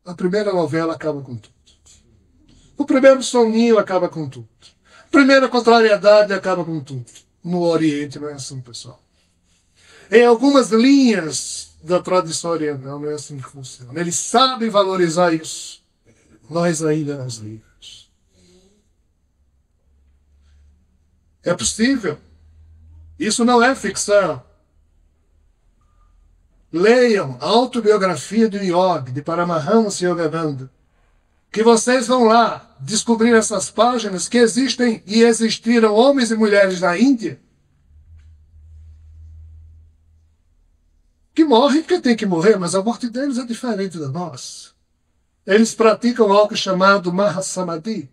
a primeira novela acaba com tudo. O primeiro soninho acaba com tudo. A primeira contrariedade acaba com tudo. No Oriente não é assim, pessoal. Em algumas linhas da tradição oriental não é assim que funciona. Eles sabem valorizar isso. Nós ainda nas linhas. É possível. Isso não é ficção. Leiam a autobiografia de Yogi, de Paramahansa Yogananda, que vocês vão lá descobrir essas páginas que existem e existiram homens e mulheres na Índia que morrem porque tem que morrer, mas a morte deles é diferente da nossa. Eles praticam algo chamado Mahasamadhi.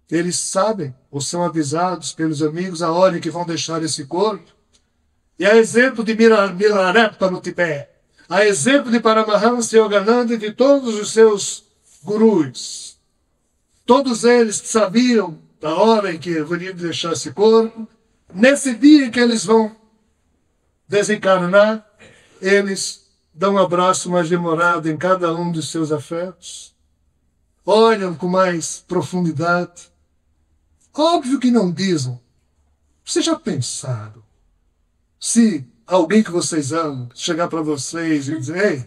Eles sabem, ou são avisados pelos amigos, a hora em que vão deixar esse corpo. E a exemplo de Milarepa no Tibete, a exemplo de Paramahansa Yogananda e de todos os seus gurus. Todos eles sabiam da hora em que iriam deixar esse corpo. Nesse dia em que eles vão desencarnar, eles dão um abraço mais demorado em cada um dos seus afetos. Olham com mais profundidade. Óbvio que não dizem. Vocês já pensaram? Se alguém que vocês amam chegar para vocês e dizer, ei,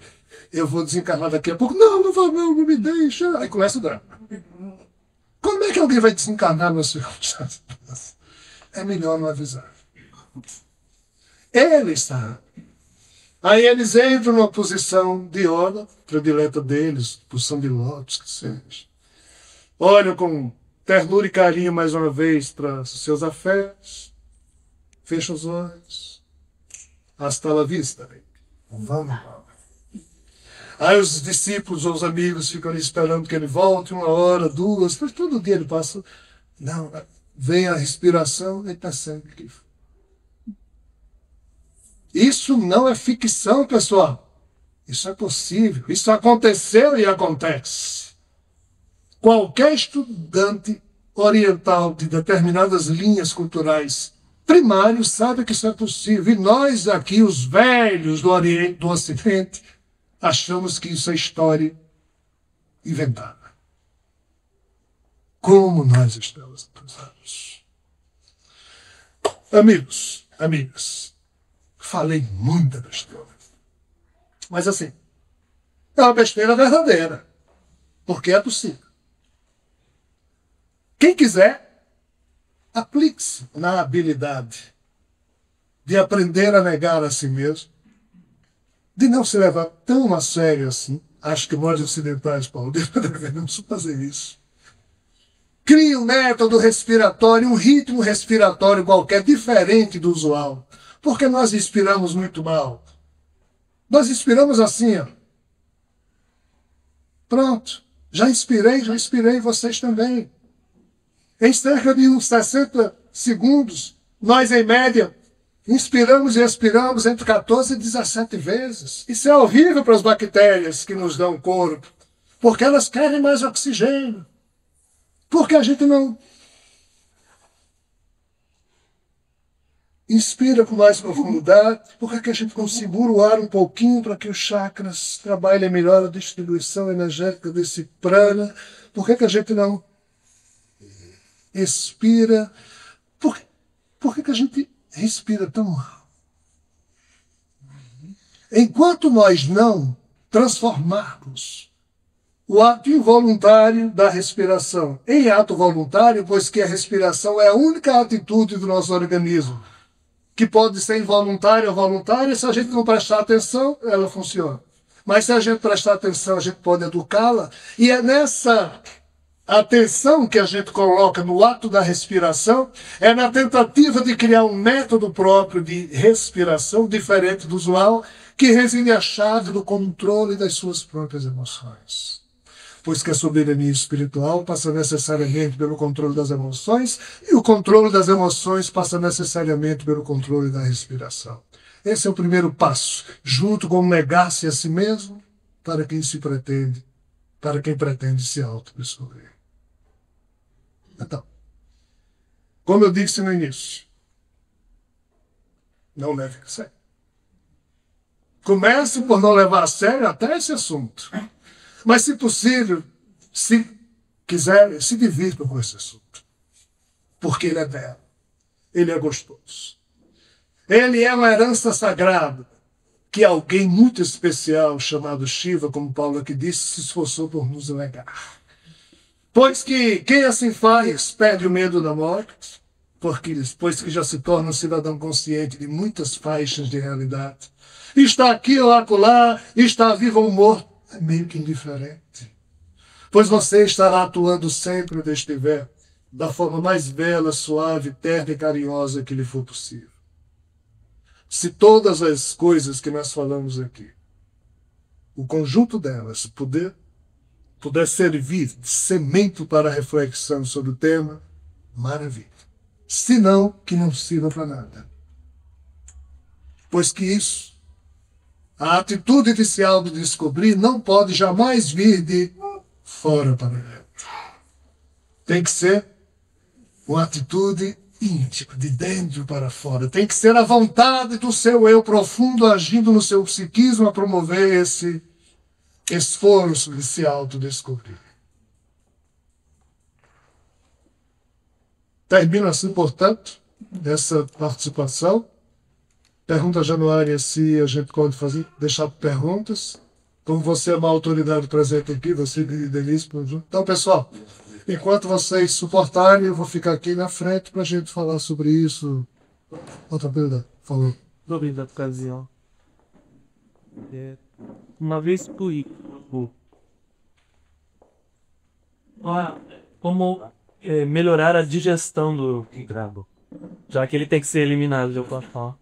eu vou desencarnar daqui a pouco. Não, não vou não me deixa. Aí começa o drama. Como é que alguém vai desencarnar no seu É melhor não avisar. Eles sabem. Aí eles entram numa posição de yoga, predileta deles, posição de lótus, que seja. Olham com ternura e carinho mais uma vez para os seus afetos. Fecham os olhos. Hasta la vista. Vamos lá. Aí os discípulos ou os amigos ficam ali esperando que ele volte, 1 hora, 2, mas todo dia ele passa. Não, vem a respiração, ele está sempre aqui. Isso não é ficção, pessoal. Isso é possível. Isso aconteceu e acontece. Qualquer estudante oriental de determinadas linhas culturais primários sabe que isso é possível. E nós aqui, os velhos do Oriente, do Ocidente, achamos que isso é história inventada. Como nós estamos atrasados. Amigos, amigas, falei muita besteira. Mas assim, é uma besteira verdadeira. Porque é possível. Quem quiser, aplique-se na habilidade de aprender a negar a si mesmo, de não se levar tão a sério assim. Acho que nós ocidentais, Paulo, devemos fazer isso. Crie um método respiratório, um ritmo respiratório qualquer, diferente do usual. Porque nós inspiramos muito mal. Nós inspiramos assim, ó. Pronto. Já inspirei vocês também. Em cerca de uns 60 segundos, nós, em média, inspiramos e expiramos entre 14 e 17 vezes. Isso é horrível para as bactérias que nos dão corpo, porque elas querem mais oxigênio. Porque a gente não inspira com mais profundidade, porque a gente não segura o ar um pouquinho para que os chakras trabalhem melhor a distribuição energética desse prana. Por que a gente não expira? Por que a gente respira tão mal? Enquanto nós não transformarmos o ato involuntário da respiração em ato voluntário, pois que a respiração é a única atitude do nosso organismo que pode ser involuntária ou voluntária, se a gente não prestar atenção, ela funciona. Mas se a gente prestar atenção, a gente pode educá-la, e é nessa atenção que a gente coloca no ato da respiração, é na tentativa de criar um método próprio de respiração diferente do usual, que reside a chave do controle das suas próprias emoções. Pois que a soberania espiritual passa necessariamente pelo controle das emoções, e o controle das emoções passa necessariamente pelo controle da respiração. Esse é o primeiro passo, junto com negar-se a si mesmo, para quem pretende se autodescobrir. Então, como eu disse no início, não leve a sério. Comece por não levar a sério até esse assunto. Mas, se possível, se quiser, se divirta com esse assunto. Porque ele é belo. Ele é gostoso. Ele é uma herança sagrada que alguém muito especial, chamado Shiva, como Paulo aqui disse, se esforçou por nos legar. Pois que quem assim faz perde o medo da morte, pois que já se torna um cidadão consciente de muitas faixas de realidade. Está aqui ou acolá, está vivo ou morto. É meio que indiferente. Pois você estará atuando sempre onde estiver, da forma mais bela, suave, terna e carinhosa que lhe for possível. Se todas as coisas que nós falamos aqui, o conjunto delas, puder servir de semente para a reflexão sobre o tema, maravilha. Se não, que não sirva para nada. Pois que isso, a atitude de se autodescobrir não pode jamais vir de fora para dentro. Tem que ser uma atitude íntima, de dentro para fora. Tem que ser a vontade do seu eu profundo agindo no seu psiquismo a promover esse esforço de se autodescobrir. Termino assim, portanto, essa participação. Pergunta a Januária se a gente pode deixar perguntas. Como você é uma autoridade presente aqui, você e Denise. Então, pessoal, enquanto vocês suportarem, eu vou ficar aqui na frente para a gente falar sobre isso. Outra pergunta, falou. Sobre a ocasião. Uma vez por como melhorar a digestão do grabo, já que ele tem que ser eliminado de alguma forma.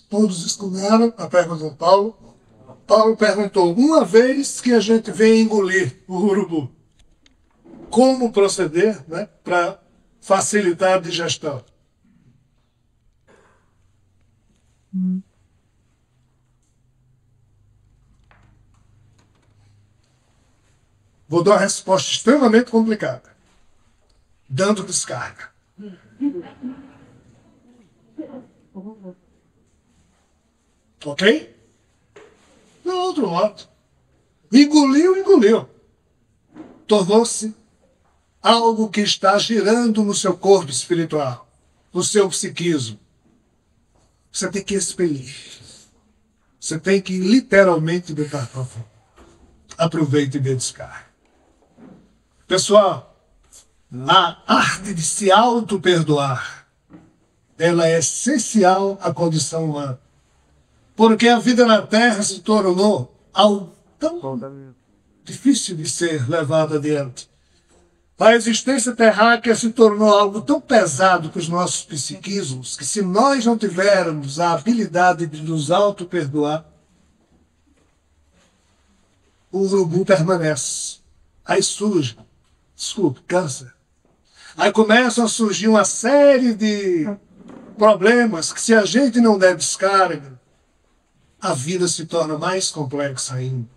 Todos escutaram a pergunta do Paulo. Paulo perguntou, uma vez que a gente vem engolir o urubu, como proceder, né, para facilitar a digestão? Vou dar uma resposta extremamente complicada. Dando descarga. Ok? Do outro modo. Engoliu. Tornou-se algo que está girando no seu corpo espiritual, no seu psiquismo. Você tem que expelir. Você tem que literalmente botar para fora. Aproveite e dê descarga. Pessoal, a arte de se auto-perdoar, ela é essencial à condição humana. Porque a vida na Terra se tornou algo tão difícil de ser levado adiante. A existência terráquea se tornou algo tão pesado para os nossos psiquismos que, se nós não tivermos a habilidade de nos auto-perdoar, o urubu permanece. Aí surge, desculpe, câncer. Aí começam a surgir uma série de problemas que, se a gente não der descarga, a vida se torna mais complexa ainda.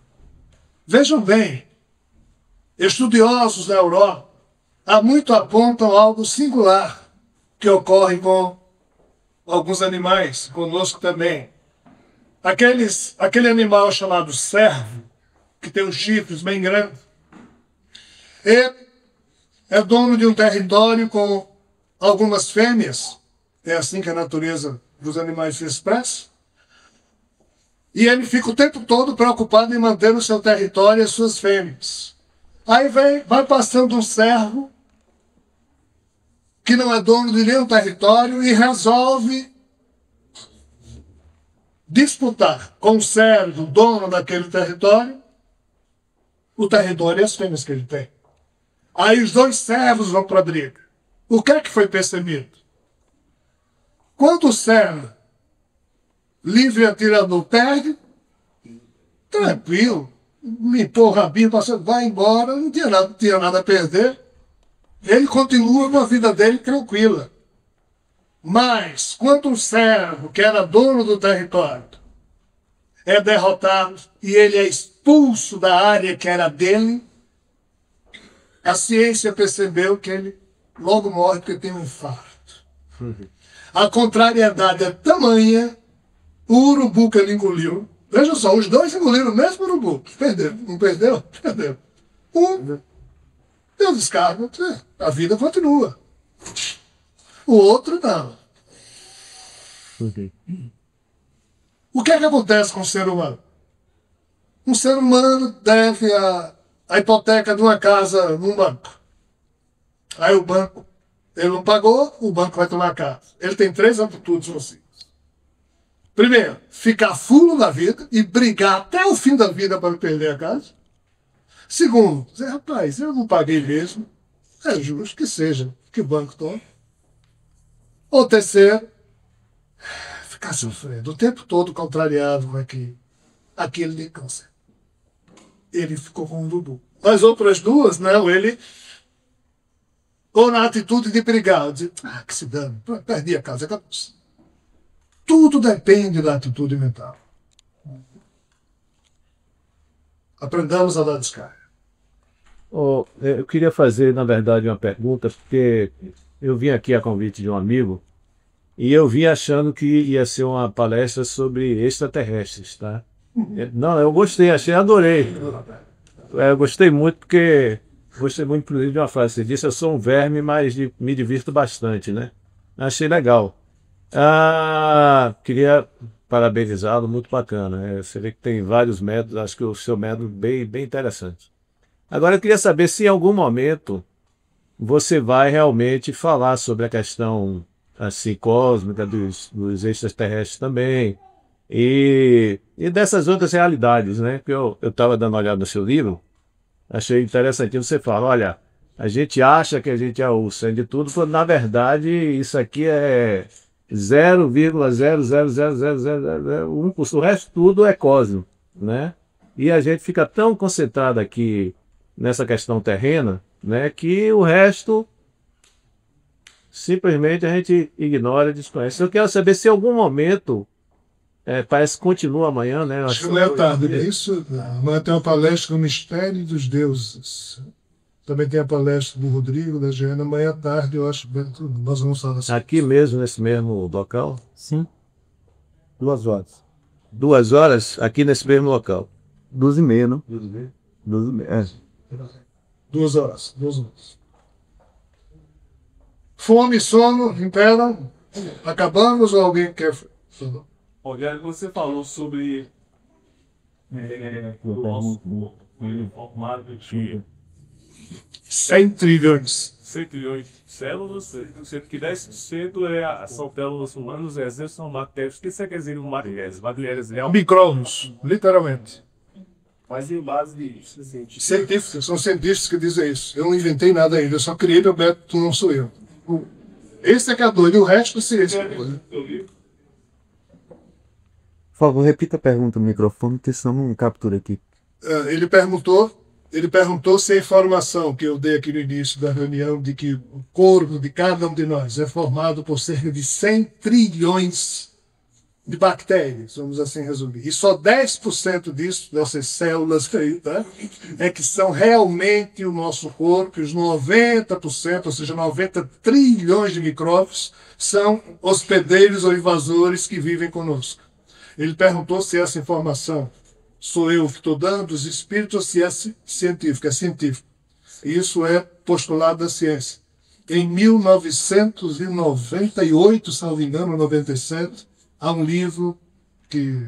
Vejam bem, estudiosos da Europa há muito apontam algo singular que ocorre com alguns animais, conosco também. Aquele animal chamado cervo, que tem os chifres bem grandes, ele é dono de um território com algumas fêmeas. É assim que a natureza dos animais se expressa. E ele fica o tempo todo preocupado em manter o seu território e as suas fêmeas. Aí vai passando um cervo que não é dono de nenhum território e resolve disputar com o cervo, dono daquele território, o território e as fêmeas que ele tem. Aí os dois servos vão para a briga. O que é que foi percebido? Quando o servo, livre e atirador, perde, tranquilo, limpou o rabinho, passou, vai embora, não tinha nada a perder. Ele continua com a vida dele tranquila. Mas, quando o servo, que era dono do território, é derrotado e ele é expulso da área que era dele, a ciência percebeu que ele logo morre porque tem um infarto. A contrariedade é tamanha, o urubu que ele engoliu. Veja só, os dois engoliram o mesmo urubu. Perderam. Não perdeu? Perderam. Um deu descarga, a vida continua. O outro não. O que é que acontece com o ser humano? Um ser humano deve a hipoteca de uma casa num banco. Aí o banco, ele não pagou, o banco vai tomar a casa. Ele tem 3 atitudes possíveis. Primeiro, ficar fulo da vida e brigar até o fim da vida para não perder a casa. Segundo, dizer, rapaz, eu não paguei mesmo, é justo que seja, que o banco tome. Ou terceiro, ficar sofrendo o tempo todo contrariado com aquele de câncer. Ele ficou com um urubu. As outras duas, não, ele, ou na atitude de brigar, dizer, que se dane, perdi a casa, acabou. Tudo depende da atitude mental. Aprendamos a dar descarga. Eu queria fazer, na verdade, uma pergunta, porque eu vim aqui a convite de um amigo e eu vim achando que ia ser uma palestra sobre extraterrestres, tá? Não, eu gostei, adorei. Eu gostei muito porque gostei muito, inclusive, de uma frase. Você disse, eu sou um verme, mas me divirto bastante, né? Achei legal. Queria parabenizá-lo, muito bacana. Você vê que tem vários métodos, acho que o seu método bem interessante. Agora eu queria saber se em algum momento você vai realmente falar sobre a questão assim, cósmica dos extraterrestres também e dessas outras realidades, né? Que eu estava dando uma olhada no seu livro, achei interessantinho. Você fala, olha, a gente acha que a gente é o centro de tudo, quando na verdade isso aqui é 0,0000001%, o resto tudo é cósmico, né? E a gente fica tão concentrado aqui nessa questão terrena, né, que o resto simplesmente a gente ignora, desconhece. Eu quero saber se em algum momento, parece que continua amanhã, né? Acho que é tarde, é isso? Amanhã tem uma palestra com o Mistério dos Deuses. Também tem a palestra do Rodrigo, da Jeana, amanhã à tarde, eu acho, nós vamos falar assim. Aqui mesmo, nesse mesmo local? Sim. 2 horas. 2 horas aqui nesse mesmo local. 12h30, não? 12h30? 12h30, 2 horas. Fome e sono imperam. Acabamos ou alguém quer? Rogério, você falou sobre o nosso formado de 100 trilhões. 100 trilhões de células, sendo que 10% são células humanas, e são bactérias. O que você quer dizer com bactérias? Bactérias Microns, literalmente. Mas em base de Científicos, são cientistas que dizem isso. Eu não inventei nada ainda, eu só criei meu método, não sou eu. Esse é que é doido, e o resto é ciência. Por favor, repita a pergunta no microfone, porque senão não captura aqui. Ele perguntou se a informação que eu dei aqui no início da reunião de que o corpo de cada um de nós é formado por cerca de 100 trilhões de bactérias, vamos assim resumir. E só 10% disso, dessas células aí, tá? É que são realmente o nosso corpo, e os 90%, ou seja, 90 trilhões de micróbios, são hospedeiros ou invasores que vivem conosco. Ele perguntou se essa informação sou eu que estou dando dos espíritos ou se é científico. É científico. Isso é postulado da ciência. Em 1998, salvo engano, 97, há um livro que,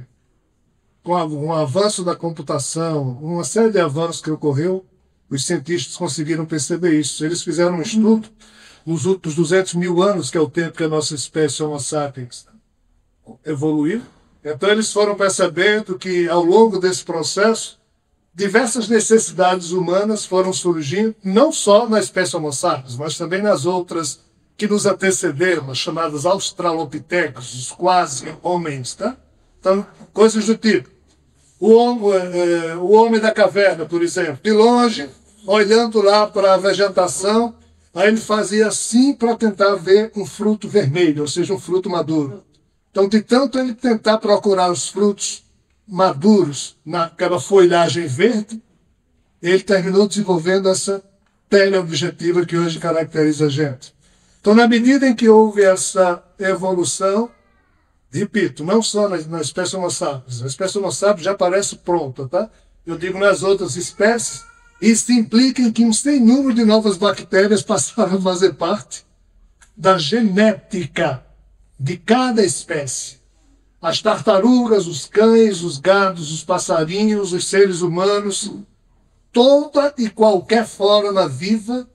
com o avanço da computação, uma série de avanços que ocorreu, os cientistas conseguiram perceber isso. Eles fizeram um estudo nos últimos 200 mil anos, que é o tempo que a nossa espécie Homo sapiens evoluiu. Então eles foram percebendo que, ao longo desse processo, diversas necessidades humanas foram surgindo, não só na espécie Homo sapiens, mas também nas outras que nos antecederam, as chamadas australopitecos, os quase-homens, tá? Então, coisas do tipo. O homem da caverna, por exemplo, de longe, olhando lá para a vegetação, aí ele fazia assim para tentar ver um fruto vermelho, ou seja, um fruto maduro. Então, de tanto ele tentar procurar os frutos maduros naquela folhagem verde, ele terminou desenvolvendo essa teleobjetiva que hoje caracteriza a gente. Então, na medida em que houve essa evolução, repito, não só na espécie Homo sapiens, a espécie Homo sapiens já aparece pronta, tá? Eu digo nas outras espécies, isso implica em que um sem número de novas bactérias passaram a fazer parte da genética de cada espécie. As tartarugas, os cães, os gados, os passarinhos, os seres humanos, toda e qualquer forma viva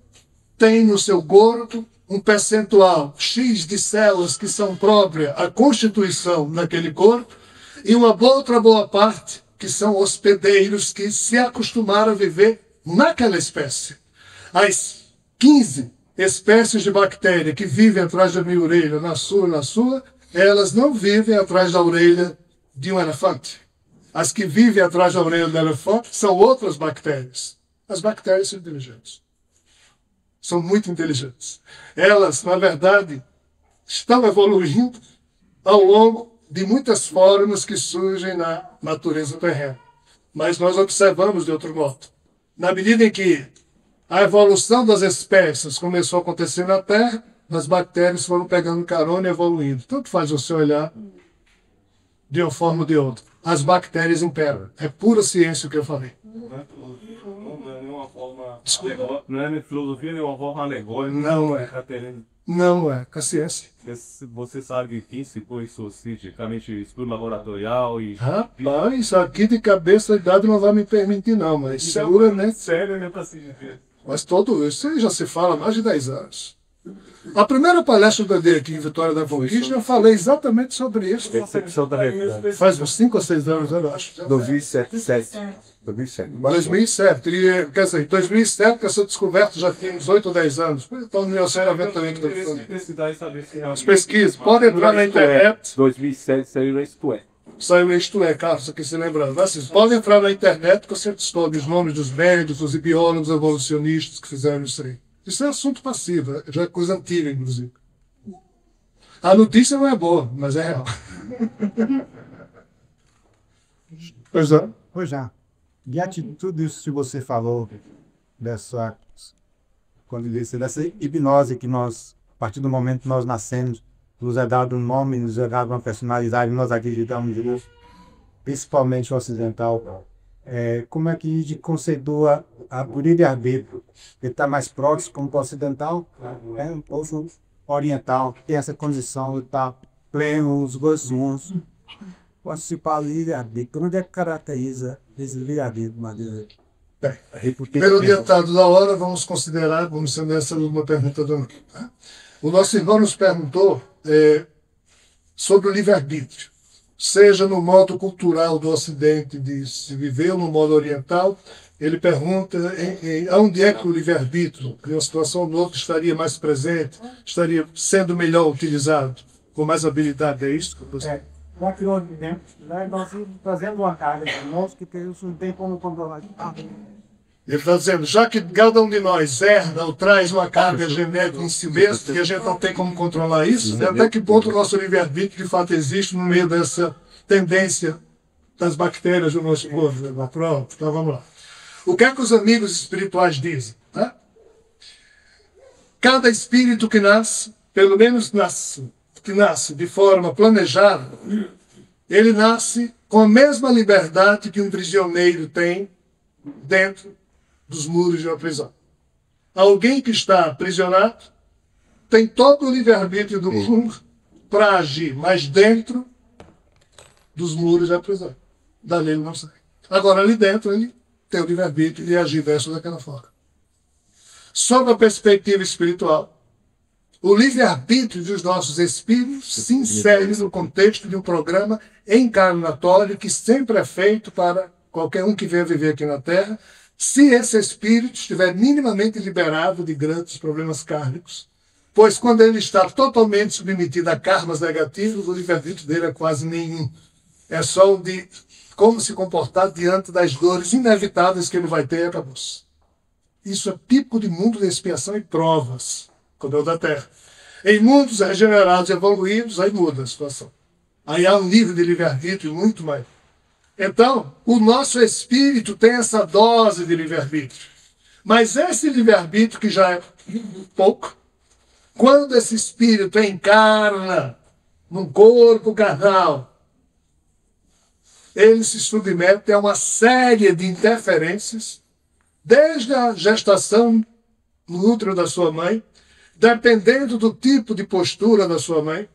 tem no seu corpo um percentual X de células que são próprias à constituição daquele corpo e uma outra boa parte que são hospedeiros que se acostumaram a viver naquela espécie. As 15 espécies de bactéria que vivem atrás da minha orelha, na sua, elas não vivem atrás da orelha de um elefante. As que vivem atrás da orelha do elefante são outras bactérias. As bactérias são inteligentes. São muito inteligentes. Elas, na verdade, estão evoluindo ao longo de muitas formas que surgem na natureza terrena. Mas nós observamos de outro modo. Na medida em que a evolução das espécies começou a acontecer na Terra, as bactérias foram pegando carona e evoluindo. Tanto faz você olhar de uma forma ou de outra. As bactérias imperam. É pura ciência o que eu falei. Não é filosofia, nem uma forma alegórica. Não é. Não é. Com a ciência. Você sabe que isso foi cientificamente estudo laboratorial e... Rapaz, isso aqui de cabeça e idade não vai me permitir não, mas segura, né? Sério, né, pra se viver. Mas todo isso já se fala há mais de 10 anos. A primeira palestra que eu dei aqui em Vitória da Conquista, eu falei exatamente sobre isso. Percepção da realidade. Faz uns 5 ou 6 anos, eu acho. 2007. 2007. Quer dizer, em 2007, que essa descoberta já tem uns 8 ou 10 anos. Então, meu seriamente também que estou falando. As pesquisas, podem entrar na internet. 2007 saiu Isto É. Saiu Isto É, Carlos, aqui se lembrando. Mas, assim, podem entrar na internet, que eu sempre descobre os nomes dos médicos, dos biólogos evolucionistas que fizeram isso aí. Isso é assunto passivo, já é coisa antiga, inclusive. A notícia não é boa, mas é real. Pois é. Pois já. Diante de tudo isso que você falou, dessa hipnose que nós, a partir do momento que nós nascemos, nos é dado um nome, nos é dado uma personalidade, nós acreditamos nisso, principalmente o ocidental. Como é que a gente concedua o livre-arbítrio? Ele está mais próximo, como o ocidental, um povo oriental, tem essa condição de estar pleno, os gostos, participar do livre-arbítrio. Onde é que caracteriza esse livre-arbítrio, Madeira? Pelo adiantado da hora, vamos considerar, vamos fazer essa uma pergunta do... O nosso irmão nos perguntou sobre o livre-arbítrio. seja no modo cultural do Ocidente de se viver, no modo oriental. Ele pergunta onde é que o livre-arbítrio, em uma situação do outro, estaria mais presente, estaria sendo melhor utilizado, com mais habilidade. É isso que você... Já criou de tempo, né? Nós estamos trazendo uma carga de nós que isso não tem como controlar. Ele está dizendo, já que cada um de nós herda ou traz uma carga genética em si mesmo, e a gente não tem como controlar isso, né? Até que ponto o nosso livre-arbítrio de fato existe no meio dessa tendência das bactérias do nosso corpo? Pronto, então vamos lá. O que é que os amigos espirituais dizem? Né? Cada espírito que nasce, pelo menos que nasce de forma planejada, ele nasce com a mesma liberdade que um prisioneiro tem dentro dos muros de uma prisão. Alguém que está aprisionado tem todo o livre-arbítrio do mundo para agir, mas dentro dos muros da prisão. Dali ele não sai. Agora, ali dentro, ele tem o livre-arbítrio de agir dessa daquela forma. Sob a perspectiva espiritual, o livre-arbítrio dos nossos espíritos se insere no contexto de um programa encarnatório que sempre é feito para qualquer um que venha viver aqui na Terra, se esse espírito estiver minimamente liberado de grandes problemas kármicos. Pois quando ele está totalmente submetido a karmas negativos, o livre-arbítrio dele é quase nenhum. É só o de como se comportar diante das dores inevitáveis que ele vai ter e acabou-se. Isso é típico de mundo de expiação e provas, como é o da Terra. Em mundos regenerados e evoluídos, aí muda a situação. Aí há um nível de livre-arbítrio muito maior. Então, o nosso espírito tem essa dose de livre-arbítrio. Mas esse livre-arbítrio, que já é pouco, quando esse espírito encarna num corpo carnal, ele se submete a uma série de interferências, desde a gestação no útero da sua mãe, dependendo do tipo de postura da sua mãe,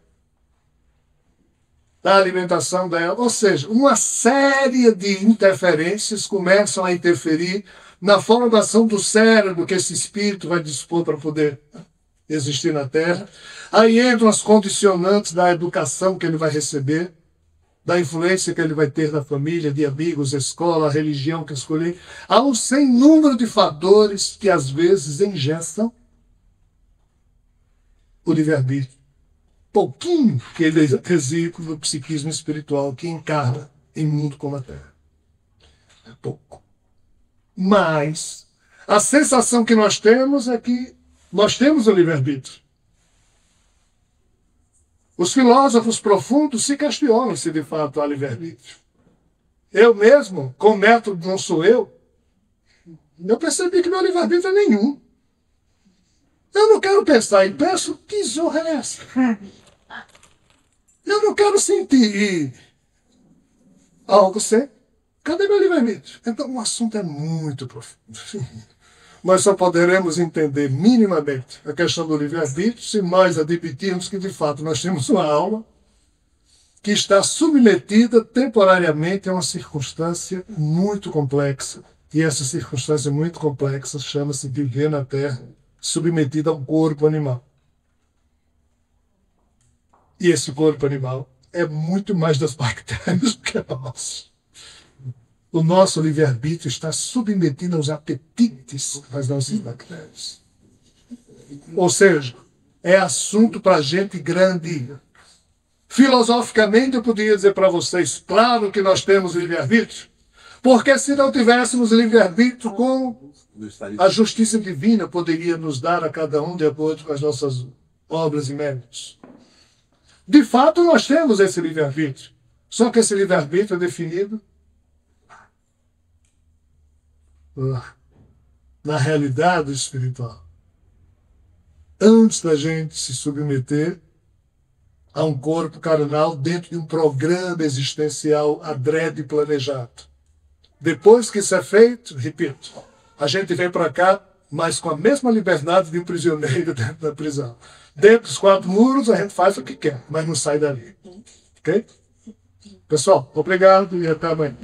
da alimentação dela, ou seja, uma série de interferências começam a interferir na formação do cérebro que esse espírito vai dispor para poder existir na Terra. Aí entram as condicionantes da educação que ele vai receber, da influência que ele vai ter da família, de amigos, escola, religião que escolher. Há um sem número de fatores que às vezes engessam o livre-arbítrio. Pouquinho que ele reside no psiquismo espiritual que encarna em mundo como a Terra. É pouco. Mas a sensação que nós temos é que nós temos o livre-arbítrio. Os filósofos profundos se questionam se de fato há livre-arbítrio. Eu mesmo, com método não sou eu percebi que meu livre-arbítrio é nenhum. Eu não quero pensar e penso, que zorra é essa? Eu não quero sentir algo sem. Cadê meu livre-arbítrio? Então o assunto é muito profundo. Nós só poderemos entender minimamente a questão do livre-arbítrio se nós admitirmos que, de fato, nós temos uma alma que está submetida temporariamente a uma circunstância muito complexa. E essa circunstância muito complexa chama-se viver na Terra, submetida a um corpo animal. E esse corpo animal é muito mais das bactérias do que nós. O nosso livre-arbítrio está submetido aos apetites das nossas bactérias. Ou seja, é assunto para gente grande. Filosoficamente, eu poderia dizer para vocês, claro que nós temos livre-arbítrio, porque se não tivéssemos livre-arbítrio, como a justiça divina poderia nos dar a cada um de acordo com as nossas obras e méritos. De fato, nós temos esse livre-arbítrio. Só que esse livre-arbítrio é definido na realidade espiritual. Antes da gente se submeter a um corpo carnal dentro de um programa existencial adrede e planejado. Depois que isso é feito, repito, a gente vem para cá, mas com a mesma liberdade de um prisioneiro dentro da prisão. Dentro dos 4 muros, a gente faz o que quer, mas não sai dali. Ok? Pessoal, obrigado e até amanhã.